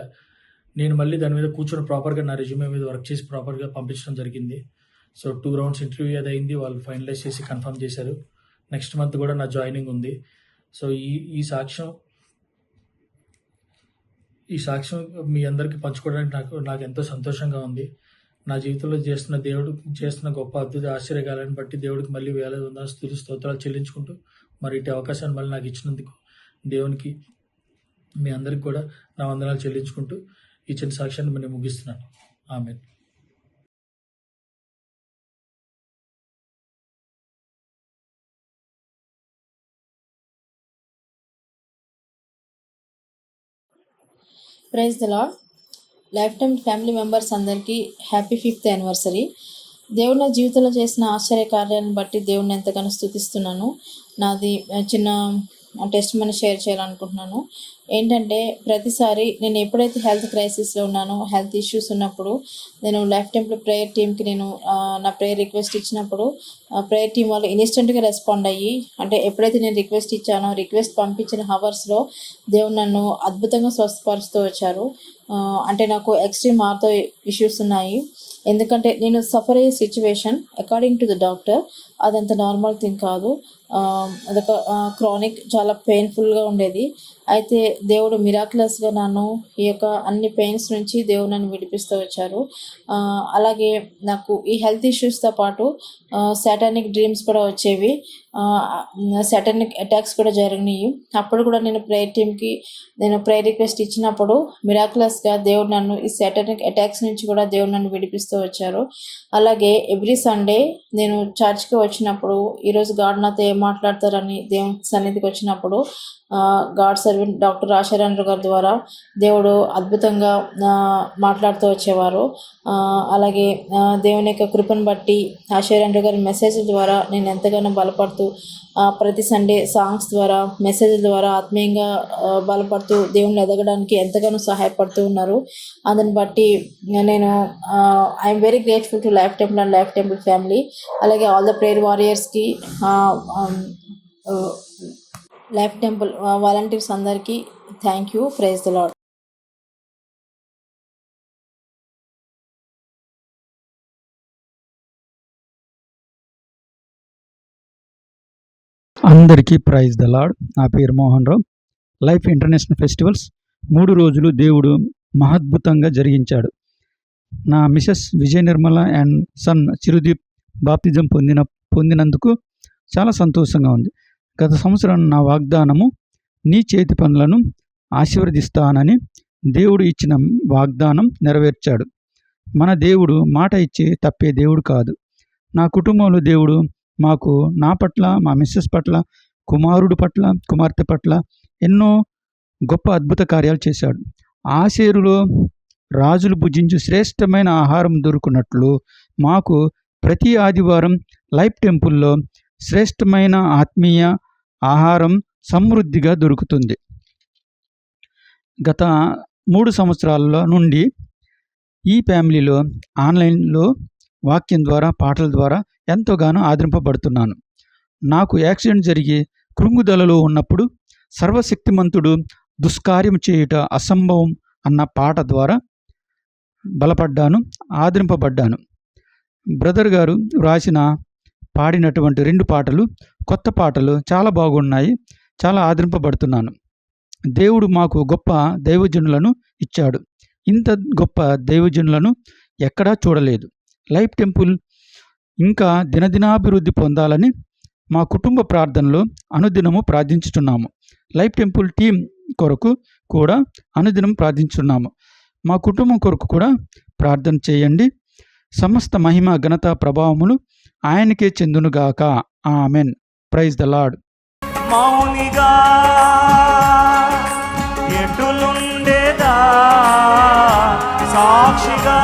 Speaker 9: నేను మళ్ళీ దాని మీద కూర్చొని ప్రాపర్గా నా రెజ్యూమే మీద వర్క్ చేసి ప్రాపర్గా పంపించడం జరిగింది. సో 2 rounds ఇంటర్వ్యూ అది అయింది, వాళ్ళు ఫైనలైజ్ చేసి కన్ఫర్మ్ చేశారు. నెక్స్ట్ మంత్ కూడా నా జాయినింగ్ ఉంది. సో ఈ సాక్ష్యం మీ అందరికీ పంచుకోవడానికి నాకు ఎంతో సంతోషంగా ఉంది. నా జీవితంలో దేవుడు చేస్తున్న గొప్ప అద్భుత ఆశ్చర్యకాలను బట్టి దేవుడికి మళ్ళీ వేల వందల స్తుతి స్తోత్రాలు చెల్లించుకుంటూ, మరి ఇటు అవకాశాన్ని మళ్ళీ నాకు ఇచ్చినందుకు దేవునికి, మీ అందరికి కూడా నా వందనాలు చెల్లించుకుంటూ ఈ చిన్న సాక్ష్యాన్ని నేను ముగిస్తున్నాను. Amen.
Speaker 10: Praise the lord. Life time family members అందరికీ హ్యాపీ 5th anniversary. దేవుడు నా జీవితంలో చేసిన ఆశ్చర్య కార్యాలను బట్టి దేవుడిని ఎంతగానో స్తుతిస్తున్నాను. నాది చిన్న టెస్ట్ మనీ షేర్ చేయాలనుకుంటున్నాను. ఏంటంటే, ప్రతిసారి నేను ఎప్పుడైతే హెల్త్ క్రైసిస్లో ఉన్నానో, హెల్త్ ఇష్యూస్ ఉన్నప్పుడు, నేను లైఫ్ టెంపుల్ ప్రేయర్ టీమ్కి నేను నా ప్రేయర్ రిక్వెస్ట్ ఇచ్చినప్పుడు ప్రేయర్ టీం వాళ్ళు ఇన్స్టెంట్గా రెస్పాండ్ అయ్యి, అంటే ఎప్పుడైతే నేను రిక్వెస్ట్ ఇచ్చానో, రిక్వెస్ట్ పంపించిన హవర్స్లో దేవుడు నన్ను అద్భుతంగా స్వస్థపరుస్తూ వచ్చారు. అంటే నాకు ఎక్స్ట్రీమ్ ఆర్థో ఇష్యూస్ ఉన్నాయి. ఎందుకంటే నేను సఫర్ అయ్యే situation according to the doctor అదంత నార్మల్ థింగ్ కాదు. అదొక క్రానిక్, చాలా పెయిన్ఫుల్గా ఉండేది. అయితే దేవుడు మిరాక్యులస్గా నన్ను ఈ యొక్క అన్ని పెయిన్స్ నుంచి దేవుడు నన్ను విడిపిస్తూ వచ్చారు. అలాగే నాకు ఈ హెల్త్ ఇష్యూస్తో పాటు సాటానిక్ డ్రీమ్స్ కూడా వచ్చేవి, సాటానిక్ అటాక్స్ కూడా జరిగినాయి. అప్పుడు కూడా నేను ప్రేయర్ టీమ్కి నేను ప్రేయర్ రిక్వెస్ట్ ఇచ్చినప్పుడు మిరాక్యులస్గా దేవుడు నన్ను ఈ సాటానిక్ అటాక్స్ నుంచి కూడా దేవుడు నన్ను విడిపిస్తూ వచ్చారు. అలాగే ఎవ్రీ సండే నేను చర్చ్కి వచ్చినప్పుడు, ఈరోజు గాడ్ నాతో ఏం మాట్లాడతారని దేవుని సన్నిధికి వచ్చినప్పుడు గాడ్ సర్వెంట్ డాక్టర్ ఆశారాండ్ర గారి ద్వారా దేవుడు అద్భుతంగా మాట్లాడుతూ వచ్చేవారు. అలాగే దేవుని యొక్క కృపను బట్టి ఆశారాండ్ర గారి మెసేజ్ ద్వారా నేను ఎంతగానో బలపడుతూ, ప్రతి సండే సాంగ్స్ ద్వారా, మెసేజ్ ద్వారా ఆత్మీయంగా బలపడుతూ దేవుని ఎదగడానికి ఎంతగానో సహాయపడుతూ ఉన్నారు. అందుని బట్టి నేను I'm very grateful to Life Temple and Life Temple family. అలాగే ఆల్ ద ప్రేయర్ వారియర్స్కి, లైఫ్ టెంపుల్ వాలంటీర్స్ అందరికీ thank you. Praise the lord.
Speaker 11: అందరికీ ప్రైజ్ ద లార్డ్. నా పేరు Mohan Rao. Life international festivals 3 రోజులు దేవుడు మహద్భుతంగా జరిగించాడు. నా Mrs Vijaya Nirmala and son Chirudeep బాప్తిజం పొందినందుకు చాలా సంతోషంగా ఉంది. గత సంవత్సరం నా వాగ్దానము, నీ చేతి పనులను ఆశీర్వదిస్తానని దేవుడు ఇచ్చిన వాగ్దానం నెరవేర్చాడు. మన దేవుడు మాట ఇచ్చి తప్పే దేవుడు కాదు. నా కుటుంబంలో దేవుడు మాకు, నా పట్ల, మా మిస్సెస్ పట్ల, కుమారుడు పట్ల, కుమార్తె పట్ల ఎన్నో గొప్ప అద్భుత కార్యాలు చేశాడు. ఆషేరులో రాజులు భుజించు శ్రేష్టమైన ఆహారం దొరుకున్నట్లు మాకు ప్రతి ఆదివారం లైఫ్ టెంపుల్లో శ్రేష్టమైన ఆత్మీయ ఆహారం సమృద్ధిగా దొరుకుతుంది. గత 3 సంవత్సరాల నుండి ఈ ఫ్యామిలీలో ఆన్లైన్లో వాక్యం ద్వారా, పాటల ద్వారా ఎంతోగానో ఆదరింపబడుతున్నాను. నాకు యాక్సిడెంట్ జరిగి కృంగుదలలో ఉన్నప్పుడు సర్వశక్తిమంతుడు దుష్కార్యం చేయుట అసంభవం అన్న పాట ద్వారా బలపడ్డాను, ఆదరింపబడ్డాను. బ్రదర్ గారు వ్రాసిన పాడినటువంటి 2 పాటలు, కొత్త పాటలు చాలా బాగున్నాయి. చాలా ఆదరింపబడుతున్నాను. దేవుడు మాకు గొప్ప దైవజనులను ఇచ్చాడు. ఇంత గొప్ప దైవజనులను ఎక్కడా చూడలేదు. లైఫ్ టెంపుల్ ఇంకా దినదినాభివృద్ధి పొందాలని మా కుటుంబ ప్రార్థనలో అనుదినము ప్రార్థించుతున్నాము. లైఫ్ టెంపుల్ టీం కొరకు కూడా అనుదినం ప్రార్థించున్నాము. మా కుటుంబం కొరకు కూడా ప్రార్థన చేయండి. సమస్త మహిమ, ఘనత, ప్రభావములు ఆయనకే చెందునుగాక. ఆమెన్. Praise the lord.
Speaker 1: మౌనిగా ఎటులుండేదా, సాక్షిగా